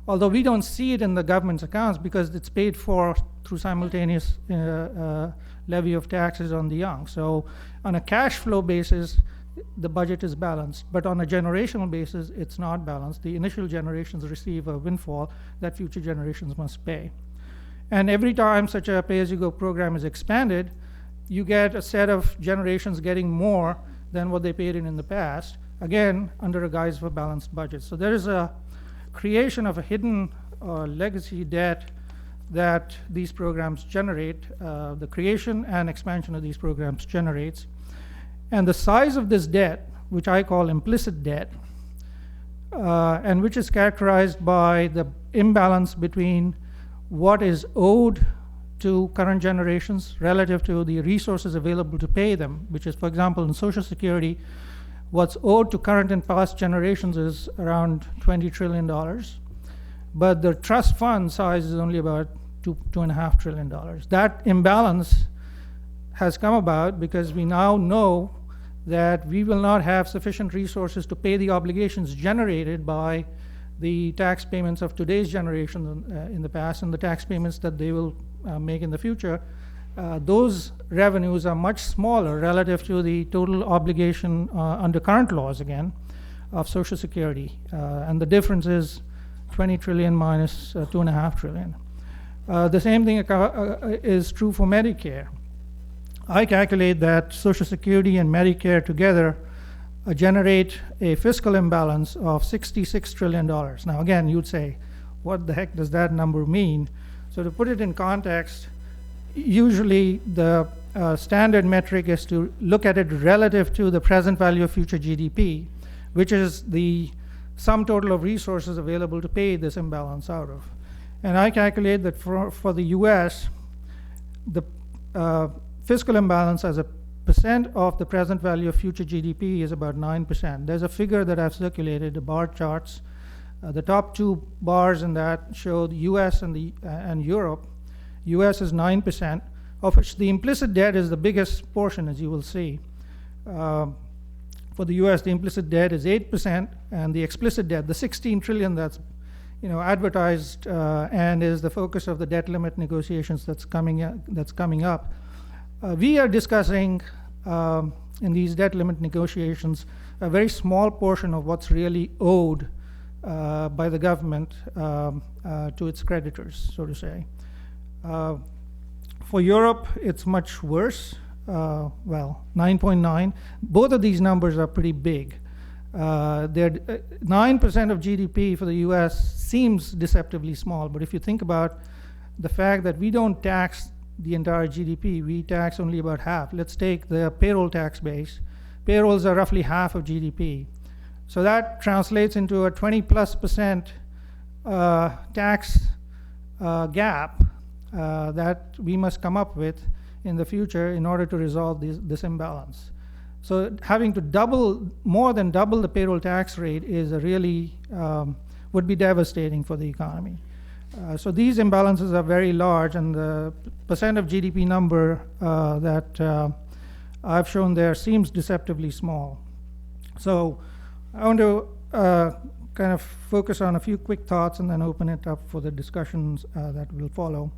Although we don't see it in the government's accounts because it's paid for through simultaneous levy of taxes on the young. So on a cash flow basis, the budget is balanced, but on a generational basis, it's not balanced. The initial generations receive a windfall that future generations must pay. And every time such a pay-as-you-go program is expanded, you get a set of generations getting more than what they paid in the past, again, under a guise of a balanced budget. So there is a creation of a hidden legacy debt that these programs generate, the creation and expansion of these programs generates. And the size of this debt, which I call implicit debt, and which is characterized by the imbalance between what is owed to current generations relative to the resources available to pay them, which is, for example, in Social Security, what's owed to current and past generations is around $20 trillion, but the trust fund size is only about $2.5 trillion. That imbalance has come about because we now know that we will not have sufficient resources to pay the obligations generated by the tax payments of today's generation in the past and the tax payments that they will make in the future. Those revenues are much smaller relative to the total obligation under current laws, again, of Social Security. And the difference is 20 trillion minus 2.5 trillion. The same thing is true for Medicare. I calculate that Social Security and Medicare together generate a fiscal imbalance of $66 trillion. Now, again, you'd say, what the heck does that number mean? So to put it in context, usually the standard metric is to look at it relative to the present value of future GDP, which is the sum total of resources available to pay this imbalance out of. And I calculate that for the US, the fiscal imbalance as a percent of the present value of future GDP is about 9%. There's a figure that I've circulated, the bar charts. The top two bars in that show the US and Europe. US is 9%, of which the implicit debt is the biggest portion, as you will see. For the US, the implicit debt is 8%, and the explicit debt, the 16 trillion that's advertised and is the focus of the debt limit negotiations that's coming up. We are discussing in these debt limit negotiations a very small portion of what's really owed by the government to its creditors, so to say. For Europe, it's much worse. 9.9. Both of these numbers are pretty big. 9% of GDP for the US seems deceptively small, but if you think about the fact that we don't tax the entire GDP, we tax only about half. Let's take the payroll tax base. Payrolls are roughly half of GDP. So that translates into a 20+% tax gap that we must come up with in the future in order to resolve this imbalance. So having to more than double the payroll tax rate is a really, would be devastating for the economy. So these imbalances are very large, and the percent of GDP number that I've shown there seems deceptively small. So I want to kind of focus on a few quick thoughts and then open it up for the discussions that will follow.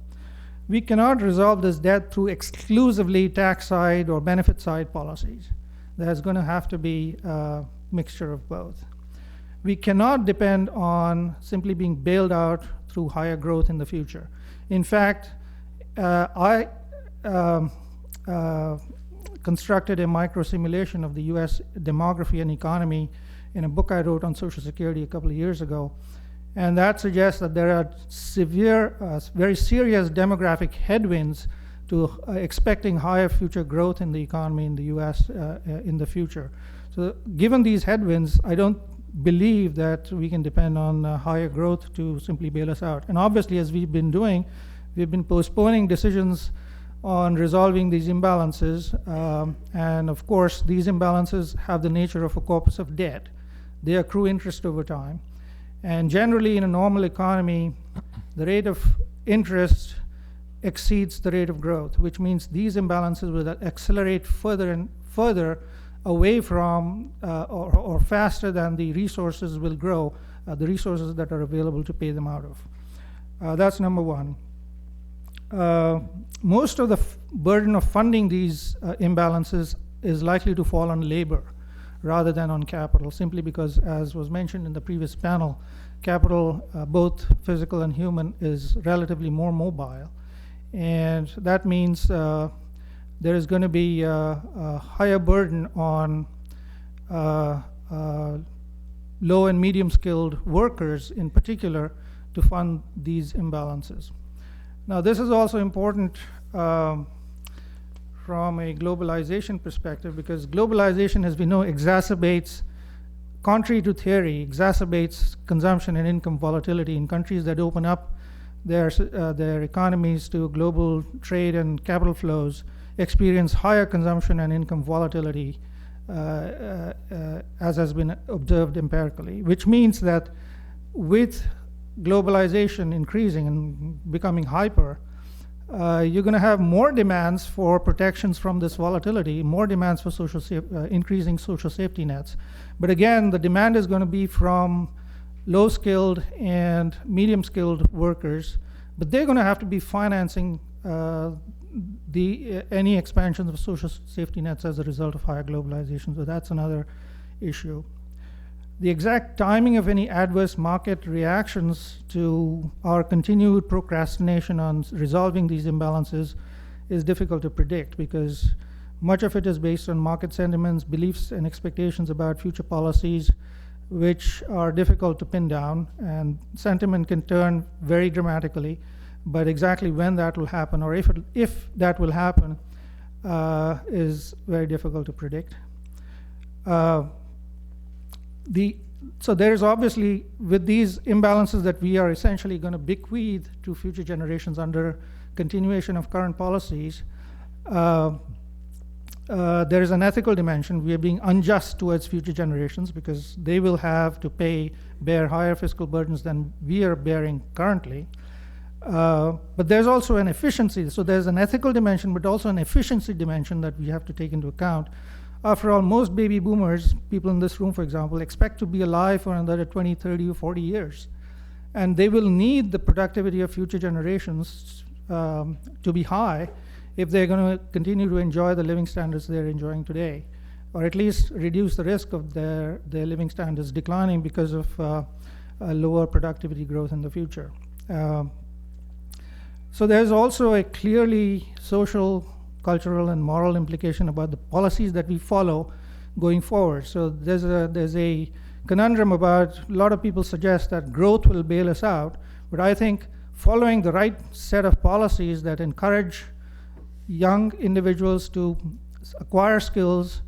We cannot resolve this debt through exclusively tax side or benefit side policies. There's going to have to be a mixture of both. We cannot depend on simply being bailed out through higher growth in the future. In fact, I constructed a micro simulation of the US demography and economy in a book I wrote on Social Security a couple of years ago. And that suggests that there are severe, very serious demographic headwinds to expecting higher future growth in the economy in the US in the future. So given these headwinds, I don't believe that we can depend on higher growth to simply bail us out. And obviously, as we've been doing, we've been postponing decisions on resolving these imbalances. And of course, these imbalances have the nature of a corpus of debt. They accrue interest over time. And generally, in a normal economy, the rate of interest exceeds the rate of growth, which means these imbalances will accelerate further and further away from or faster than the resources will grow, the resources that are available to pay them out of. That's number one. Most of the burden of funding these imbalances is likely to fall on labor rather than on capital, simply because, as was mentioned in the previous panel, capital, both physical and human, is relatively more mobile. And that means there is going to be a higher burden on low and medium skilled workers in particular to fund these imbalances. Now, this is also important from a globalization perspective, because globalization, as we know, exacerbates, contrary to theory, exacerbates consumption and income volatility in countries that open up their economies to global trade and capital flows, experience higher consumption and income volatility, as has been observed empirically, which means that with globalization increasing and becoming hyper, you're going to have more demands for protections from this volatility, more demands for increasing social safety nets. But again, the demand is going to be from low-skilled and medium-skilled workers, but they're going to have to be financing any expansions of social safety nets as a result of higher globalization. So that's another issue. The exact timing of any adverse market reactions to our continued procrastination on resolving these imbalances is difficult to predict, because much of it is based on market sentiments, beliefs, and expectations about future policies, which are difficult to pin down, and sentiment can turn very dramatically. But exactly when that will happen, or if that will happen, is very difficult to predict. So there's obviously, with these imbalances that we are essentially going to bequeath to future generations under continuation of current policies, there is an ethical dimension. We are being unjust towards future generations because they will have to bear higher fiscal burdens than we are bearing currently. But there's also an efficiency. So there's an ethical dimension, but also an efficiency dimension that we have to take into account. After all, most baby boomers, people in this room, for example, expect to be alive for another 20, 30, or 40 years. And they will need the productivity of future generations to be high if they're going to continue to enjoy the living standards they're enjoying today, or at least reduce the risk of their living standards declining because of lower productivity growth in the future. So there's also a clearly social, cultural, and moral implication about the policies that we follow going forward. So there's a conundrum about, a lot of people suggest that growth will bail us out, but I think following the right set of policies that encourage young individuals to acquire skills,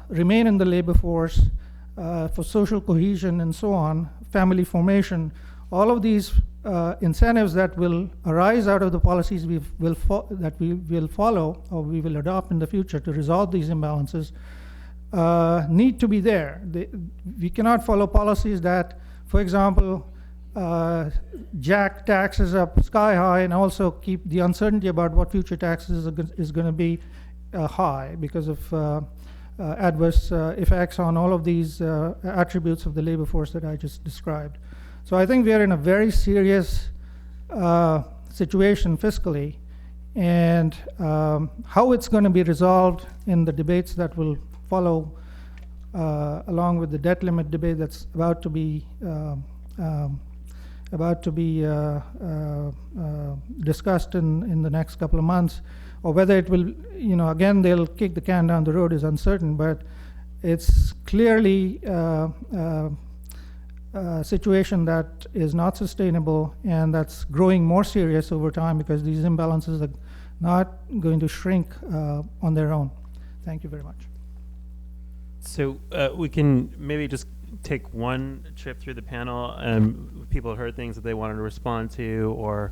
remain in the labor force, for social cohesion and so on, family formation, all of these incentives that will arise out of the policies that we will follow or we will adopt in the future to resolve these imbalances need to be there. We cannot follow policies that, for example, jack taxes up sky high and also keep the uncertainty about what future taxes is going to be high because of adverse effects on all of these attributes of the labor force that I just described. So I think we are in a very serious situation fiscally, and how it's going to be resolved in the debates that will follow, along with the debt limit debate that's about to be discussed in the next couple of months, or whether it will, again, they'll kick the can down the road is uncertain, but it's clearly a situation that is not sustainable and that's growing more serious over time because these imbalances are not going to shrink on their own. Thank you very much. So we can maybe just take one trip through the panel. People have heard things that they wanted to respond to, or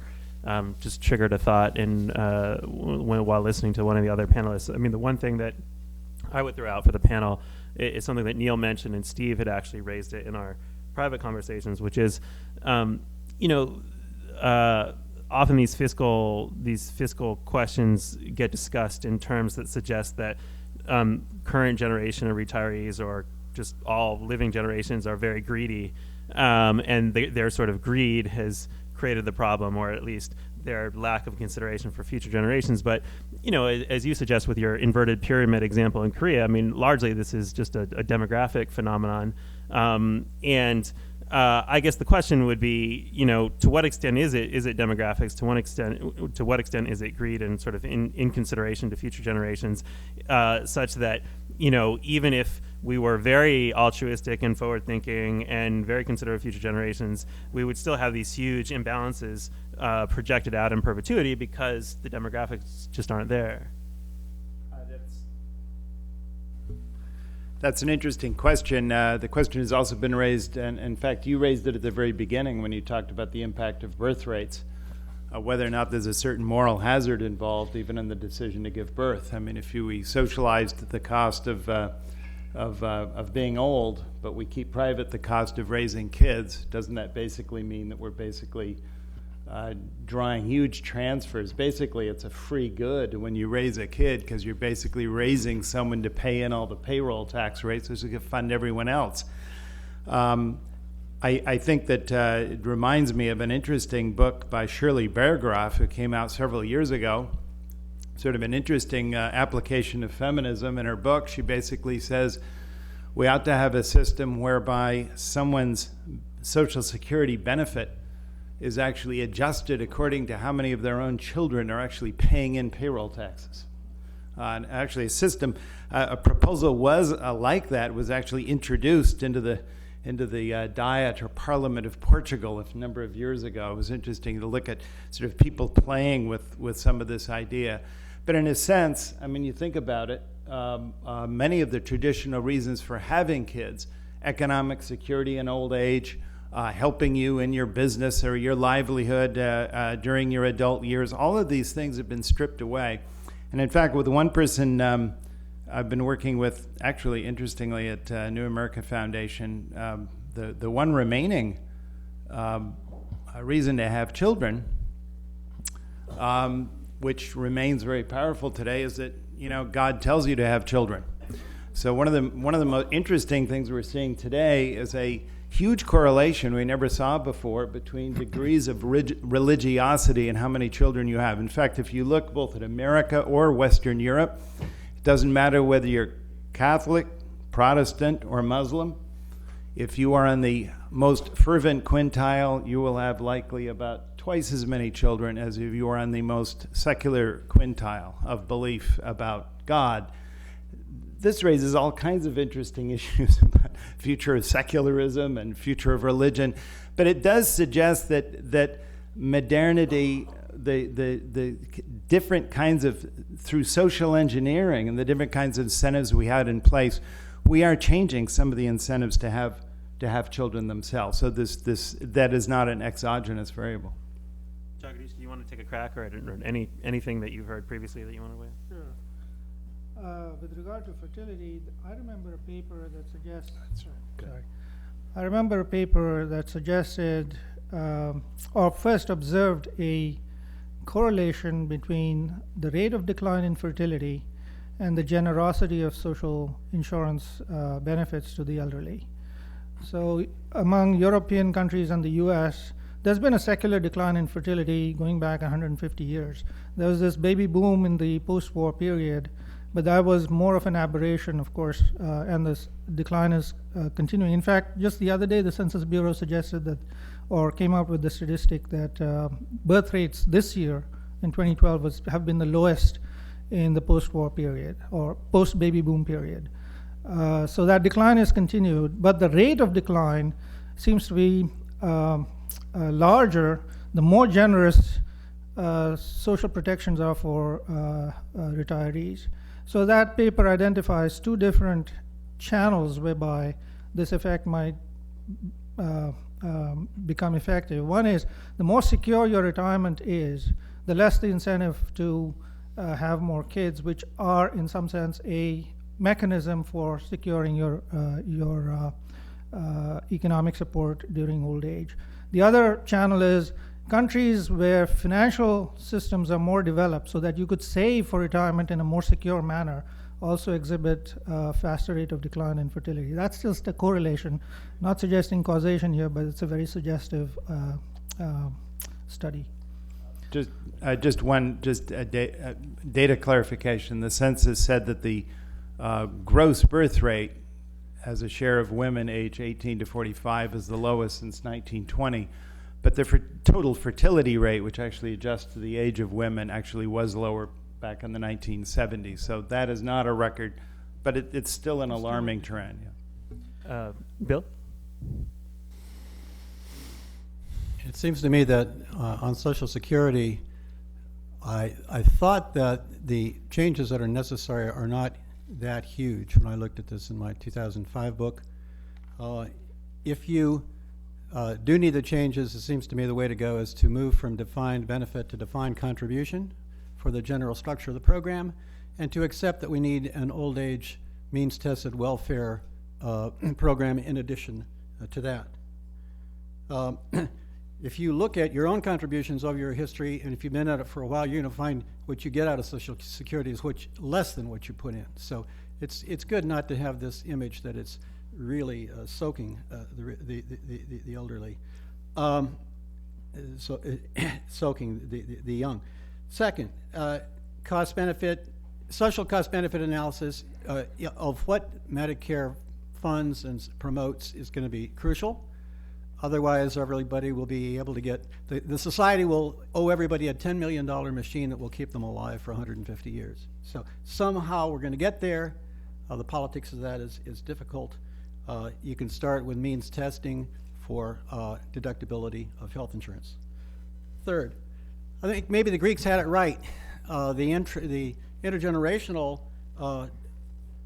just triggered a thought while listening to one of the other panelists. I mean, the one thing that I would throw out for the panel is something that Neil mentioned, and Steve had actually raised it in our private conversations, which is, often these fiscal questions get discussed in terms that suggest that current generation of retirees, or just all living generations, are very greedy, and their sort of greed has created the problem, or at least their lack of consideration for future generations. But, as you suggest with your inverted pyramid example in Korea, I mean, largely this is just a demographic phenomenon. I guess the question would be, to what extent is it demographics? To what extent is it greed and sort of in consideration to future generations, such that even if we were very altruistic and forward-thinking and very considerate of future generations, we would still have these huge imbalances projected out in perpetuity because the demographics just aren't there. That's an interesting question. The question has also been raised, and in fact, you raised it at the very beginning when you talked about the impact of birth rates, whether or not there's a certain moral hazard involved even in the decision to give birth. I mean, if we socialized the cost of being old, but we keep private the cost of raising kids, doesn't that basically mean that we're basically drawing huge transfers? Basically, it's a free good when you raise a kid because you're basically raising someone to pay in all the payroll tax rates so you can fund everyone else. I think that it reminds me of an interesting book by Shirley Beargroff, who came out several years ago, sort of an interesting application of feminism. In her book, she basically says we ought to have a system whereby someone's Social Security benefit is actually adjusted according to how many of their own children are actually paying in payroll taxes. And actually, a proposal was like that was actually introduced into the Diet or Parliament of Portugal a number of years ago. It was interesting to look at sort of people playing with some of this idea. But in a sense, I mean, you think about it, many of the traditional reasons for having kids, economic security in old age, helping you in your business or your livelihood during your adult years, all of these things have been stripped away. And in fact, with one person I've been working with, actually, interestingly, at New America Foundation, the one remaining reason to have children, which remains very powerful today, is that God tells you to have children. So one of the most interesting things we're seeing today is a huge correlation we never saw before between degrees of religiosity and how many children you have. In fact, if you look both at America or Western Europe, it doesn't matter whether you're Catholic, Protestant, or Muslim. If you are on the most fervent quintile, you will have likely about twice as many children as if you are on the most secular quintile of belief about God. This raises all kinds of interesting issues about future of secularism and future of religion, but it does suggest that modernity, the different kinds of, through social engineering and the different kinds of incentives we had in place, we are changing some of the incentives to have children themselves. So that is not an exogenous variable. Jagadeesh, do you want to take a crack or anything that you've heard previously that you want to weigh? Sure. With regard to fertility, I remember a paper that suggests. I remember a paper that suggested, or first observed a correlation between the rate of decline in fertility and the generosity of social insurance benefits to the elderly. So among European countries and the US, there's been a secular decline in fertility going back 150 years. There was this baby boom in the post-war period, but that was more of an aberration, of course, and this decline is continuing. In fact, just the other day, the Census Bureau suggested that, or came out with the statistic that birth rates this year in 2012 have been the lowest in the post-war period, or post-baby boom period. So that decline has continued, but the rate of decline seems to be larger the more generous social protections are for retirees. So that paper identifies two different channels whereby this effect might become effective. One is the more secure your retirement is, the less the incentive to have more kids, which are in some sense a mechanism for securing your economic support during old age. The other channel is countries where financial systems are more developed so that you could save for retirement in a more secure manner also exhibit a faster rate of decline in fertility. That's just a correlation, not suggesting causation here, but it's a very suggestive study. Data clarification. The census said that the gross birth rate as a share of women age 18 to 45 is the lowest since 1920. But the total fertility rate, which actually adjusts to the age of women, actually was lower back in the 1970s. So that is not a record But it's still an alarming trend. Yeah. Bill? It seems to me that on Social Security, I thought that the changes that are necessary are not that huge when I looked at this in my 2005 book. If you do need the changes, it seems to me the way to go is to move from defined benefit to defined contribution for the general structure of the program, and to accept that we need an old age means-tested welfare program in addition to that. If you look at your own contributions over your history, and if you've been at it for a while, you're going to find what you get out of Social Security is less than what you put in. So it's good not to have this image that it's really soaking the elderly, soaking the young. Second, social cost-benefit analysis of what Medicare funds and promotes is going to be crucial. Otherwise, everybody will be able to get, the society will owe everybody a $10 million machine that will keep them alive for 150 years. So somehow we're going to get there. The politics of that is difficult. You can start with means testing for deductibility of health insurance. Third, I think maybe the Greeks had it right. The intergenerational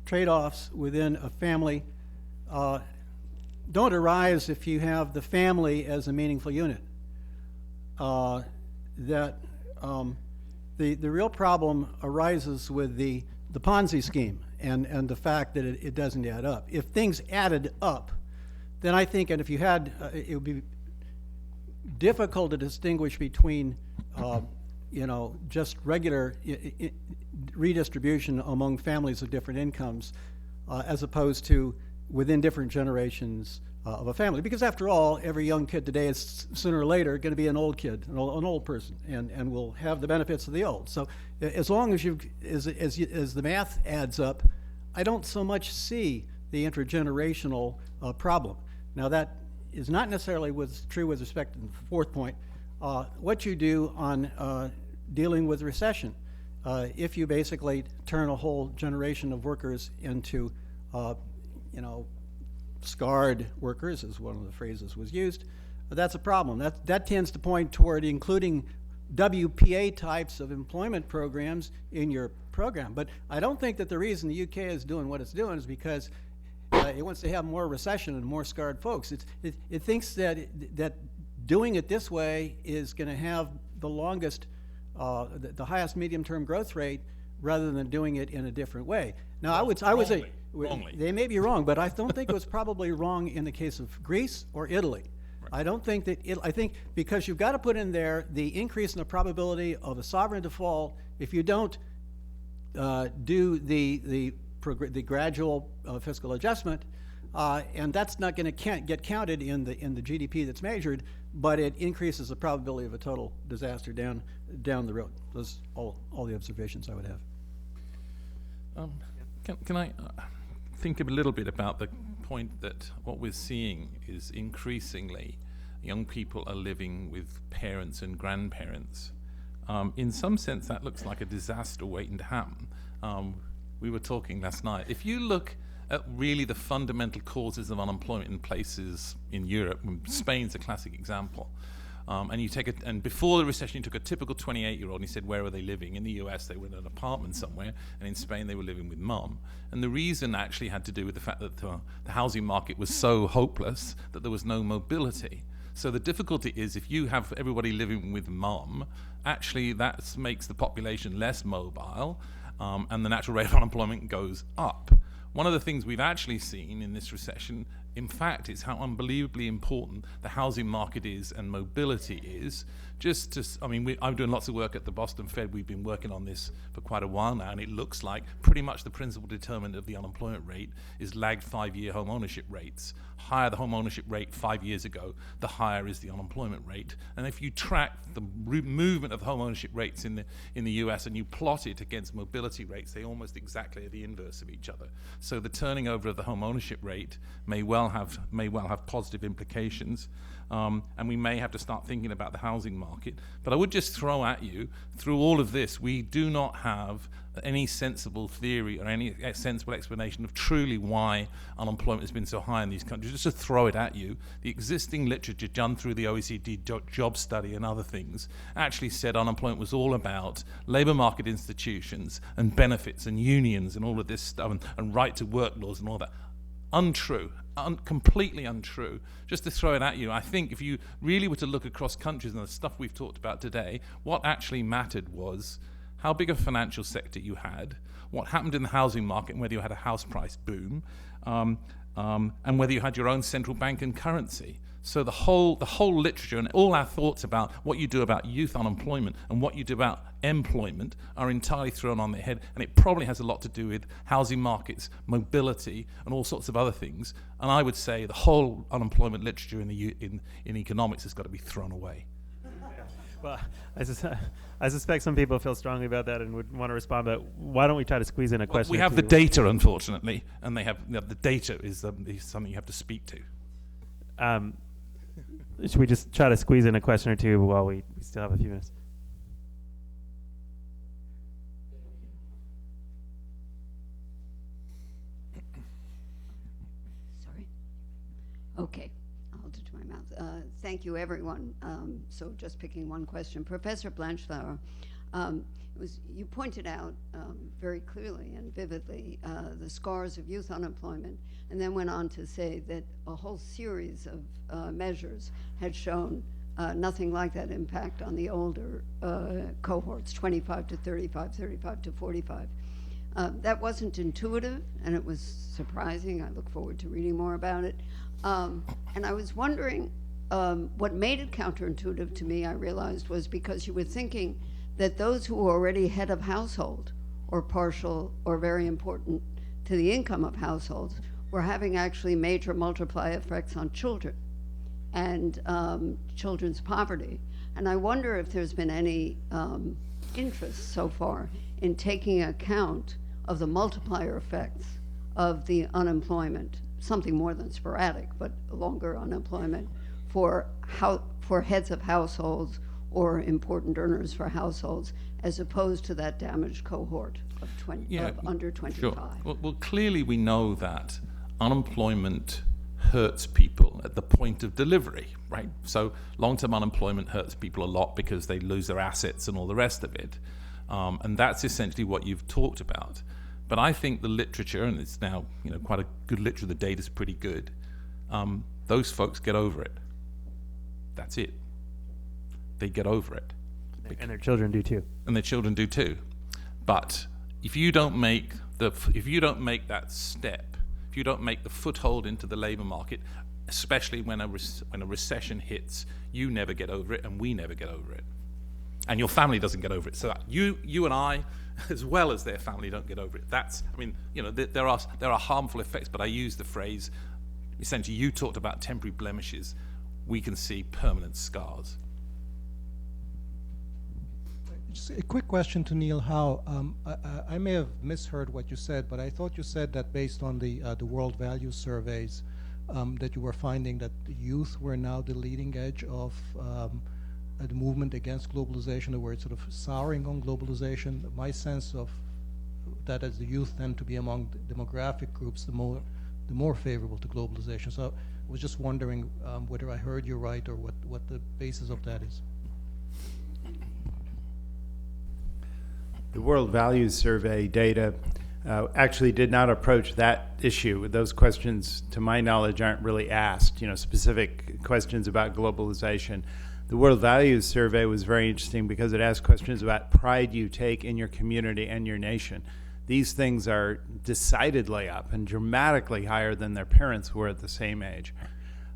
trade-offs within a family don't arise if you have the family as a meaningful unit. The real problem arises with the Ponzi scheme and the fact that it doesn't add up. If things added up, then I think, and if you had, it would be difficult to distinguish between, just regular redistribution among families of different incomes, as opposed to within different generations of a family. Because after all, every young kid today is sooner or later going to be an old kid, an old person, and will have the benefits of the old. So as long as as the math adds up, I don't so much see the intergenerational problem. Now that is not necessarily true with respect to the fourth point. What you do on dealing with recession, if you basically turn a whole generation of workers into scarred workers, as one of the phrases was used, that's a problem. That tends to point toward including WPA types of employment programs in your program. But I don't think that the reason the UK is doing what it's doing is because it wants to have more recession and more scarred folks. It thinks that doing it this way is going to have the longest, the highest medium-term growth rate, rather than doing it in a different way. Now, I would say wrongly. They may be wrong, but I don't think it was probably wrong in the case of Greece or Italy. Right. I don't think that I think because you've got to put in there the increase in the probability of a sovereign default if you don't do the gradual fiscal adjustment, and that's not going to get counted in the GDP that's measured, but it increases the probability of a total disaster down the road. Those all the observations I would have. Can I think a little bit about the point that what we're seeing is increasingly young people are living with parents and grandparents. In some sense, that looks like a disaster waiting to happen. We were talking last night. If you look at really the fundamental causes of unemployment in places in Europe, Spain's a classic example. And before the recession, you took a typical 28-year-old and you said, where are they living? In the US, they were in an apartment somewhere, and in Spain, they were living with mum. And the reason actually had to do with the fact that the housing market was so hopeless that there was no mobility. So the difficulty is if you have everybody living with mum, actually that makes the population less mobile, and the natural rate of unemployment goes up. One of the things we've actually seen in this recession, in fact, is how unbelievably important the housing market is and mobility is. I'm doing lots of work at the Boston Fed. We've been working on this for quite a while now, and it looks like pretty much the principal determinant of the unemployment rate is lagged 5-year home ownership rates. Higher the home ownership rate 5 years ago, the higher is the unemployment rate. And if you track the movement of home ownership rates in the US and you plot it against mobility rates, they almost exactly are the inverse of each other. So the turning over of the home ownership rate may well have positive implications. and we may have to start thinking about the housing market. But I would just throw at you, through all of this, we do not have any sensible theory or any sensible explanation of truly why unemployment has been so high in these countries. Just to throw it at you, the existing literature done through the OECD job study and other things actually said unemployment was all about labour market institutions and benefits and unions and all of this stuff and right to work laws and all that. Untrue. Completely untrue. Just to throw it at you, I think if you really were to look across countries and the stuff we've talked about today, what actually mattered was how big a financial sector you had, what happened in the housing market, and whether you had a house price boom, and whether you had your own central bank and currency. So the whole literature and all our thoughts about what you do about youth unemployment and what you do about employment are entirely thrown on their head, and it probably has a lot to do with housing markets, mobility, and all sorts of other things. And I would say the whole unemployment literature in economics has got to be thrown away. Well, I suspect some people feel strongly about that and would want to respond, but why don't we try to squeeze in a question? We have the data, unfortunately, and they have the data is something you have to speak to. Should we just try to squeeze in a question or two while we still have a few minutes? Sorry. Okay. Thank you, everyone. So just picking one question. Professor Blanchflower, you pointed out very clearly and vividly the scars of youth unemployment, and then went on to say that a whole series of measures had shown nothing like that impact on the older cohorts, 25 to 35, 35 to 45. That wasn't intuitive, and it was surprising. I look forward to reading more about it. And I was wondering, what made it counterintuitive to me, I realized, was because you were thinking that those who were already head of household or partial or very important to the income of households were having actually major multiplier effects on children and children's poverty. And I wonder if there's been any interest so far in taking account of the multiplier effects of the unemployment, something more than sporadic, but longer unemployment for heads of households or important earners for households, as opposed to that damaged cohort of under 25. Sure. Well, clearly we know that unemployment hurts people at the point of delivery, right? So long-term unemployment hurts people a lot because they lose their assets and all the rest of it. And that's essentially what you've talked about. But I think the literature, and it's now quite a good literature, the data's pretty good, those folks get over it. That's it. They get over it. And their children do too. And their children do too. But if you don't make that step, if you don't make the foothold into the labor market, especially when a recession hits, you never get over it, and we never get over it. And your family doesn't get over it. So you and I, as well as their family, don't get over it. There are harmful effects, but I use the phrase, essentially you talked about temporary blemishes. We can see permanent scars. Just a quick question to Neil Howe. I may have misheard what you said, but I thought you said that based on the World Value Surveys, that you were finding that the youth were now the leading edge of the movement against globalization, the word sort of souring on globalization. My sense of that as the youth tend to be among the demographic groups, the more favorable to globalization. So I was just wondering whether I heard you right or what the basis of that is. The World Values Survey data actually did not approach that issue. Those questions, to my knowledge, aren't really asked, specific questions about globalization. The World Values Survey was very interesting because it asked questions about pride you take in your community and your nation. These things are decidedly up and dramatically higher than their parents were at the same age.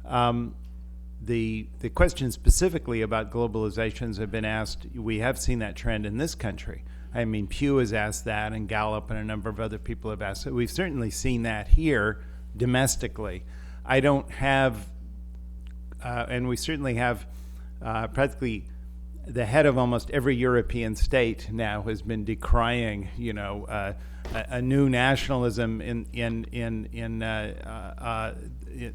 The questions specifically about globalizations have been asked. We have seen that trend in this country. I mean, Pew has asked that, and Gallup and a number of other people have asked it. We've certainly seen that here domestically. I don't have, and we certainly have practically the head of almost every European state now has been decrying, a new nationalism in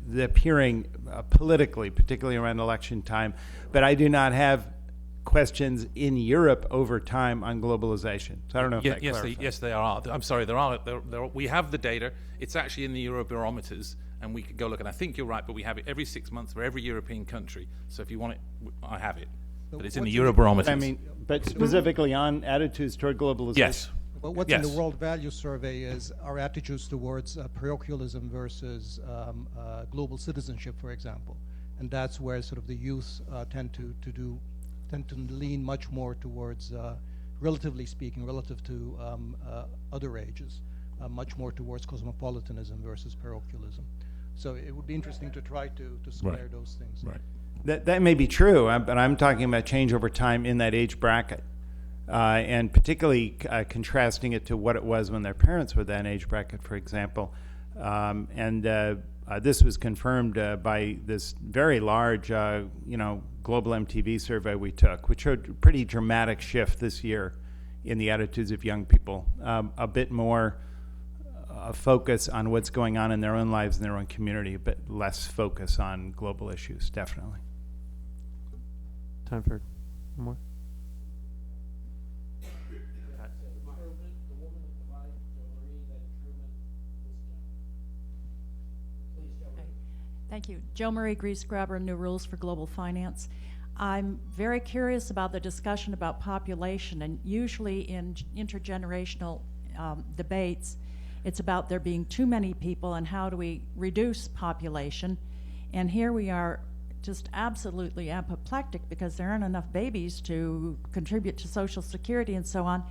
the appearing politically, particularly around election time. But I do not have questions in Europe over time on globalization. So I don't know if that clarifies. Yes, they are. I'm sorry, there are. We have the data. It's actually in the Eurobarometers, and we could go look. And I think you're right, but we have it every 6 months for every European country. So if you want it, I have it. But it's in the Eurobarometers. I mean, but specifically on attitudes toward globalization. Yes. But what's in the World Value Survey is our attitudes towards parochialism versus global citizenship, for example. And that's where sort of the youth tend to lean much more towards, relatively speaking, relative to other ages, much more towards cosmopolitanism versus parochialism. So it would be interesting to try to square those things. Right. That may be true, but I'm talking about change over time in that age bracket, and particularly contrasting it to what it was when their parents were that age bracket, for example. This was confirmed by this very large, global MTV survey we took, which showed a pretty dramatic shift this year in the attitudes of young people, a bit more focus on what's going on in their own lives and their own community, a bit less focus on global issues, definitely. Time for one more. Thank you. Jo Marie Griesgraber, New Rules for Global Finance. I'm very curious about the discussion about population, and usually in intergenerational debates, it's about there being too many people and how do we reduce population. And here we are just absolutely apoplectic because there aren't enough babies to contribute to Social Security and so on.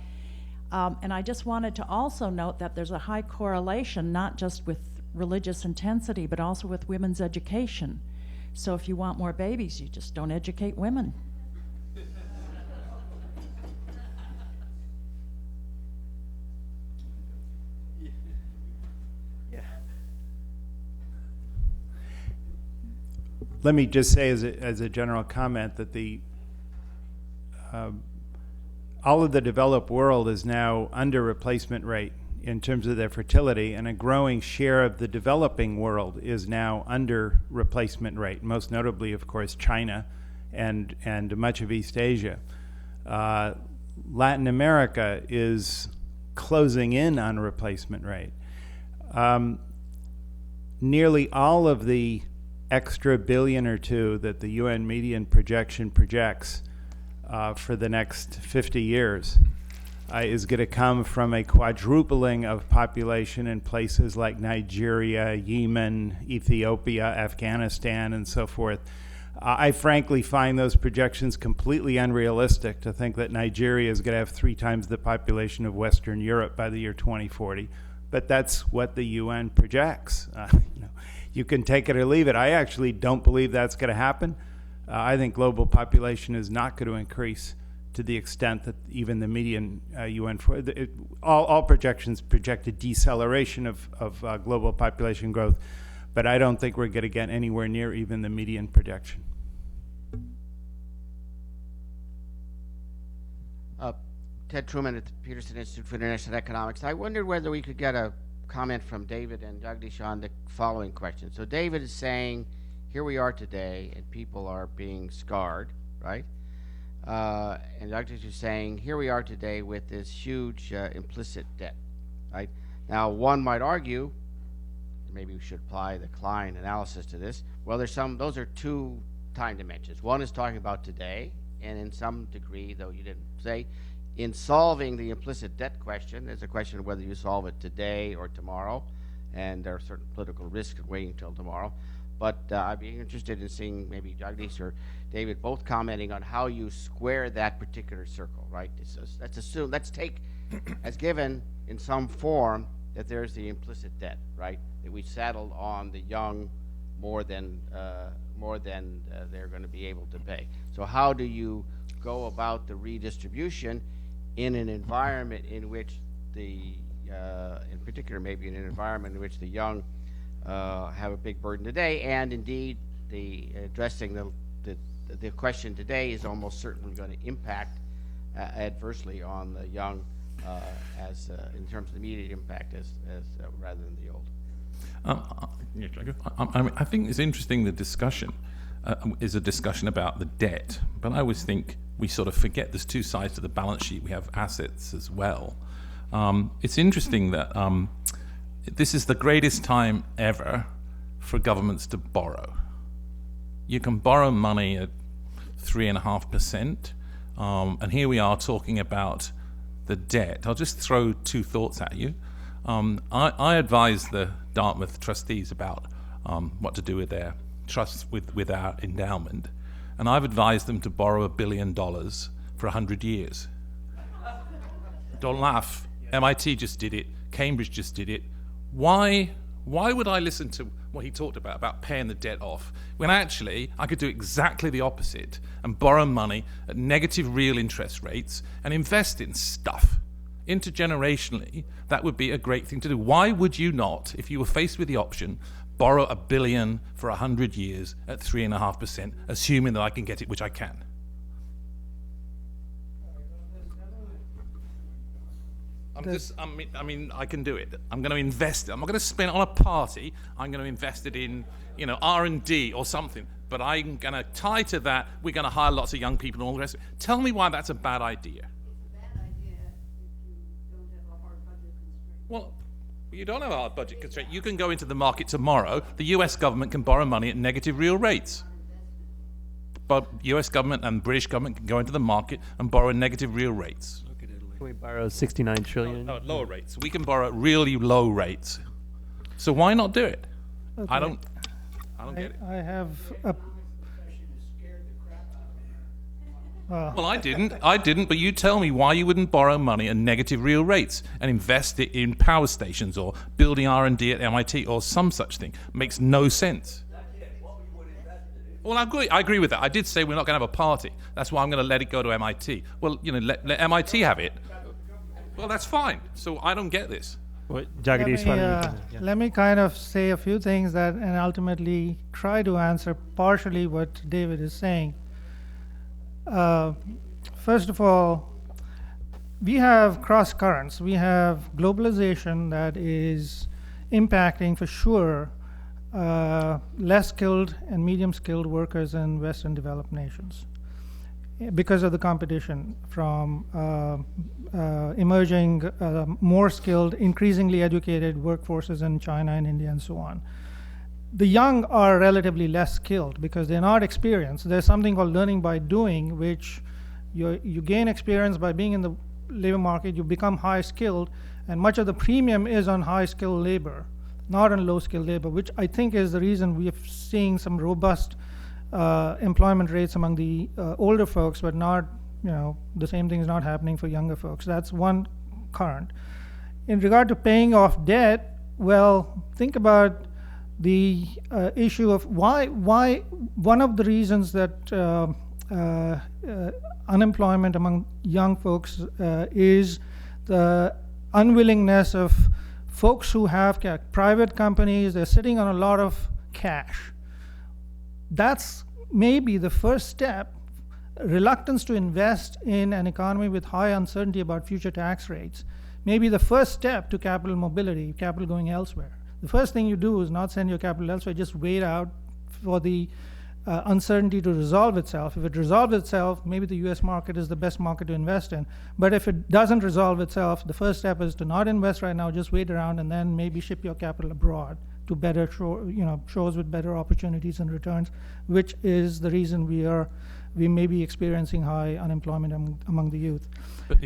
And I just wanted to also note that there's a high correlation, not just with religious intensity, but also with women's education. So if you want more babies, you just don't educate women. Let me just say as a general comment that all of the developed world is now under replacement rate in terms of their fertility, and a growing share of the developing world is now under replacement rate, most notably, of course, China and much of East Asia. Latin America is closing in on replacement rate. Nearly all of the extra billion or two that the UN median projection projects for the next 50 years is going to come from a quadrupling of population in places like Nigeria, Yemen, Ethiopia, Afghanistan, and so forth. I frankly find those projections completely unrealistic to think that Nigeria is going to have 3 times the population of Western Europe by the year 2040, but that's what the UN projects. You can take it or leave it. I actually don't believe that's going to happen. I think global population is not going to increase to the extent that even the median UN, all projections project a deceleration of global population growth, but I don't think we're going to get anywhere near even the median projection. Ted Truman at the Peterson Institute for International Economics. I wondered whether we could get a comment from David and Jagadeesh on the following question. So David is saying, here we are today, and people are being scarred, right? And Jagadeesh is saying, here we are today with this huge implicit debt, right? Now, one might argue, maybe we should apply the Cline analysis to this. Well, those are 2 time dimensions. One is talking about today, and in some degree, though you didn't say, in solving the implicit debt question, there's a question of whether you solve it today or tomorrow, and there are certain political risks of waiting until tomorrow. But I'd be interested in seeing maybe Jagadeesh or David both commenting on how you square that particular circle, right? Let's take as given in some form that there's the implicit debt, right? That we settled on the young more than they're going to be able to pay. So how do you go about the redistribution in an environment in which in particular maybe in an environment in which the young have a big burden today, and indeed addressing the the question today is almost certainly going to impact adversely on the young as in terms of the immediate impact as rather than the old. I think it's interesting the discussion is a discussion about the debt, but I always think we sort of forget there's two sides to the balance sheet. We have assets as well. It's interesting that this is the greatest time ever for governments to borrow. You can borrow money at 3.5%, and here we are talking about the debt. I'll just throw two thoughts at you. I advise the Dartmouth trustees about what to do with their trusts with our endowment, and I've advised them to borrow $1 billion for 100 years. Don't laugh. MIT just did it. Cambridge just did it. Why would I listen to what he talked about paying the debt off, when actually I could do exactly the opposite and borrow money at negative real interest rates and invest in stuff? Intergenerationally, that would be a great thing to do. Why would you not, if you were faced with the option, borrow $1 billion for 100 years at 3.5%, assuming that I can get it, which I can? I can do it. I'm going to invest it. I'm not going to spend it on a party. I'm going to invest it in, R&D or something. But I'm going to tie to that. We're going to hire lots of young people and all the rest of it. Tell me why that's a bad idea. Well, you don't have a hard budget constraint. You can go into the market tomorrow. The US government can borrow money at negative real rates. But US government and British government can go into the market and borrow at negative real rates. We borrow 69 trillion. No, lower rates. We can borrow at really low rates. So why not do it? Okay. I don't get it. I have a... Well, I didn't, but you tell me why you wouldn't borrow money at negative real rates and invest it in power stations or building R&D at MIT or some such thing. Makes no sense. Well, I agree with that. I did say we're not going to have a party. That's why I'm going to let it go to MIT. Well, let MIT have it. Well, that's fine. So I don't get this. Jagadeesh, let me kind of say a few things and ultimately try to answer partially what David is saying. First of all, we have cross currents. We have globalization that is impacting for sure less skilled and medium skilled workers in Western developed nations because of the competition from emerging more skilled, increasingly educated workforces in China and India and so on. The young are relatively less skilled because they're not experienced. There's something called learning by doing, which you gain experience by being in the labor market, you become high skilled, and much of the premium is on high skilled labor, not on low skilled labor, which I think is the reason we are seeing some robust employment rates among the older folks, but not, the same thing is not happening for younger folks. That's one current. In regard to paying off debt, well, think about the issue of why one of the reasons that unemployment among young folks is the unwillingness of folks who have private companies. They're sitting on a lot of cash. That's maybe the first step. Reluctance to invest in an economy with high uncertainty about future tax rates may be the first step to capital mobility, capital going elsewhere. The first thing you do is not send your capital elsewhere, just wait out for the uncertainty to resolve itself. If it resolves itself, maybe the US market is the best market to invest in. But if it doesn't resolve itself, the first step is to not invest right now, just wait around and then maybe ship your capital abroad to better shores with better opportunities and returns, which is the reason we may be experiencing high unemployment among the youth.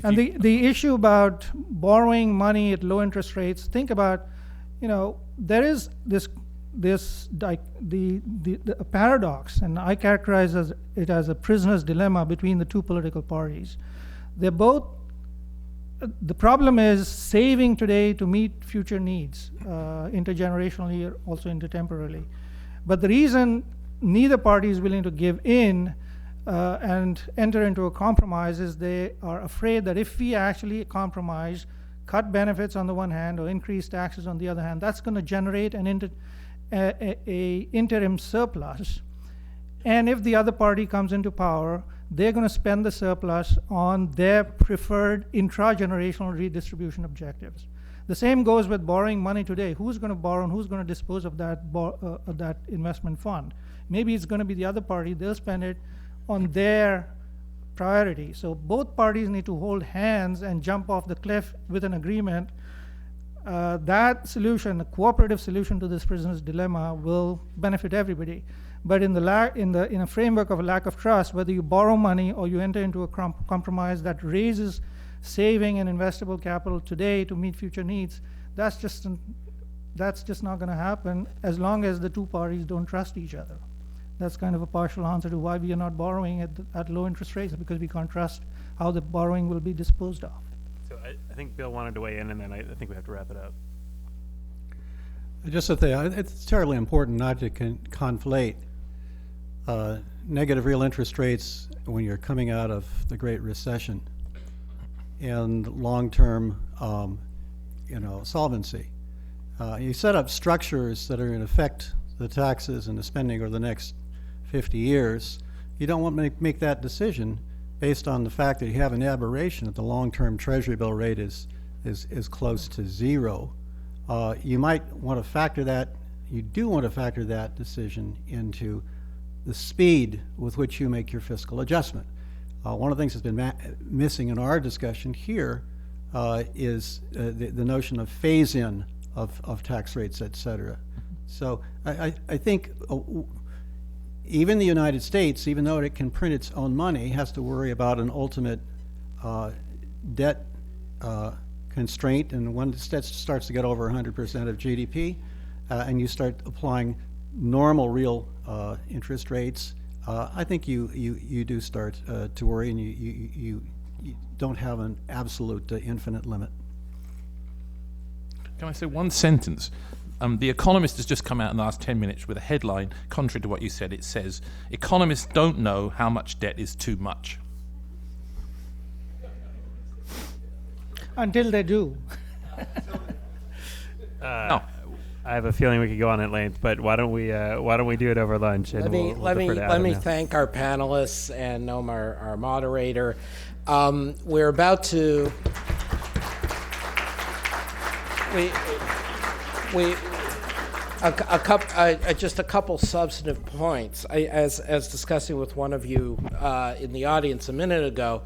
And the issue about borrowing money at low interest rates, think about, there is a paradox, and I characterize it as a prisoner's dilemma between the two political parties. They're both, the problem is saving today to meet future needs, intergenerationally, also intertemporally. But the reason neither party is willing to give in and enter into a compromise is they are afraid that if we actually compromise, cut benefits on the one hand or increase taxes on the other hand, that's going to generate an interim surplus. And if the other party comes into power, they're going to spend the surplus on their preferred intra-generational redistribution objectives. The same goes with borrowing money today. Who's going to borrow and who's going to dispose of that investment fund? Maybe it's going to be the other party. They'll spend it on their priority. So both parties need to hold hands and jump off the cliff with an agreement. That solution, a cooperative solution to this prisoner's dilemma, will benefit everybody. But in a framework of a lack of trust, whether you borrow money or you enter into a compromise that raises saving and investable capital today to meet future needs, that's just not going to happen as long as the two parties don't trust each other. That's kind of a partial answer to why we are not borrowing at low interest rates, because we can't trust how the borrowing will be disposed of. So I think Bill wanted to weigh in, and then I think we have to wrap it up. Just to say, it's terribly important not to conflate negative real interest rates when you're coming out of the Great Recession and long-term, solvency. You set up structures that are going to affect the taxes and the spending over the next 50 years. You don't want to make that decision based on the fact that you have an aberration that the long-term Treasury bill rate is close to zero. You might want to factor that, you do want to factor that decision into the speed with which you make your fiscal adjustment. One of the things that's been missing in our discussion here is the notion of phase-in of tax rates, et cetera. So I think even the United States, even though it can print its own money, has to worry about an ultimate debt constraint, and when it starts to get over 100% of GDP, and you start applying normal real interest rates, I think you do start to worry, and you don't have an absolute infinite limit. Can I say one sentence? The Economist has just come out in the last 10 minutes with a headline, contrary to what you said. It says, economists don't know how much debt is too much. Until they do. No. I have a feeling we could go on at length, but why don't we do it over lunch? And Let me thank our panelists and Noam, our moderator. We're about to. Just a couple substantive points. As discussing with one of you in the audience a minute ago,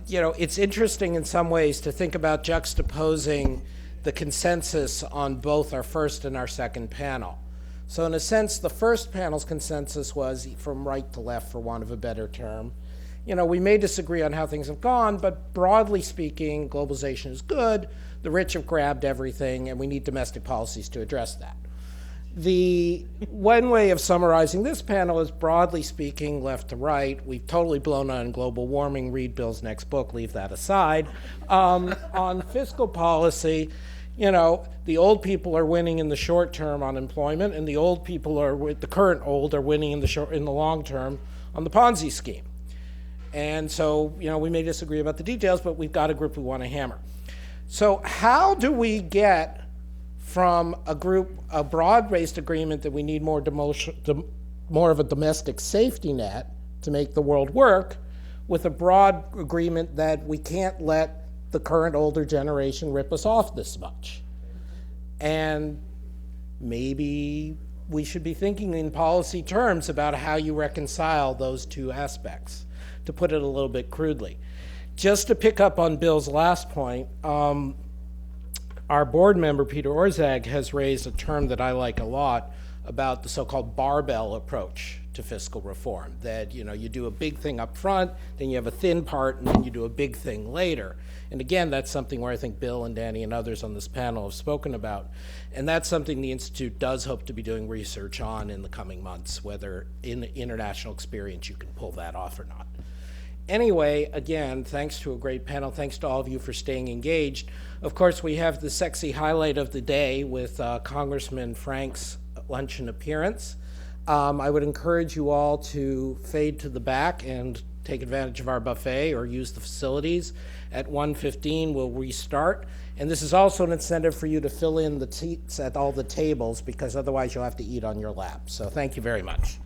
it's interesting in some ways to think about juxtaposing the consensus on both our first and our second panel. So in a sense, the first panel's consensus was from right to left, for want of a better term. We may disagree on how things have gone, but broadly speaking, globalization is good, the rich have grabbed everything, and we need domestic policies to address that. The one way of summarizing this panel is, broadly speaking, left to right. We've totally blown on global warming. Read Bill's next book, leave that aside. On fiscal policy, the old people are winning in the short term on employment, and the old people the current old are winning in the long term on the Ponzi scheme. And so, we may disagree about the details, but we've got a group we want to hammer. So how do we get from a broad-based agreement that we need more of a domestic safety net to make the world work, with a broad agreement that we can't let the current older generation rip us off this much? And maybe we should be thinking in policy terms about how you reconcile those two aspects, to put it a little bit crudely. Just to pick up on Bill's last point, our board member, Peter Orszag, has raised a term that I like a lot about the so-called barbell approach to fiscal reform, that you do a big thing up front, then you have a thin part, and then you do a big thing later. And again, that's something where I think Bill and Danny and others on this panel have spoken about. And that's something the Institute does hope to be doing research on in the coming months, whether in international experience you can pull that off or not. Anyway, again, thanks to a great panel. Thanks to all of you for staying engaged. Of course, we have the sexy highlight of the day with Congressman Frank's luncheon appearance. I would encourage you all to fade to the back and take advantage of our buffet or use the facilities. At 1:15, we'll restart. And this is also an incentive for you to fill in the seats at all the tables, because otherwise you'll have to eat on your lap. So thank you very much.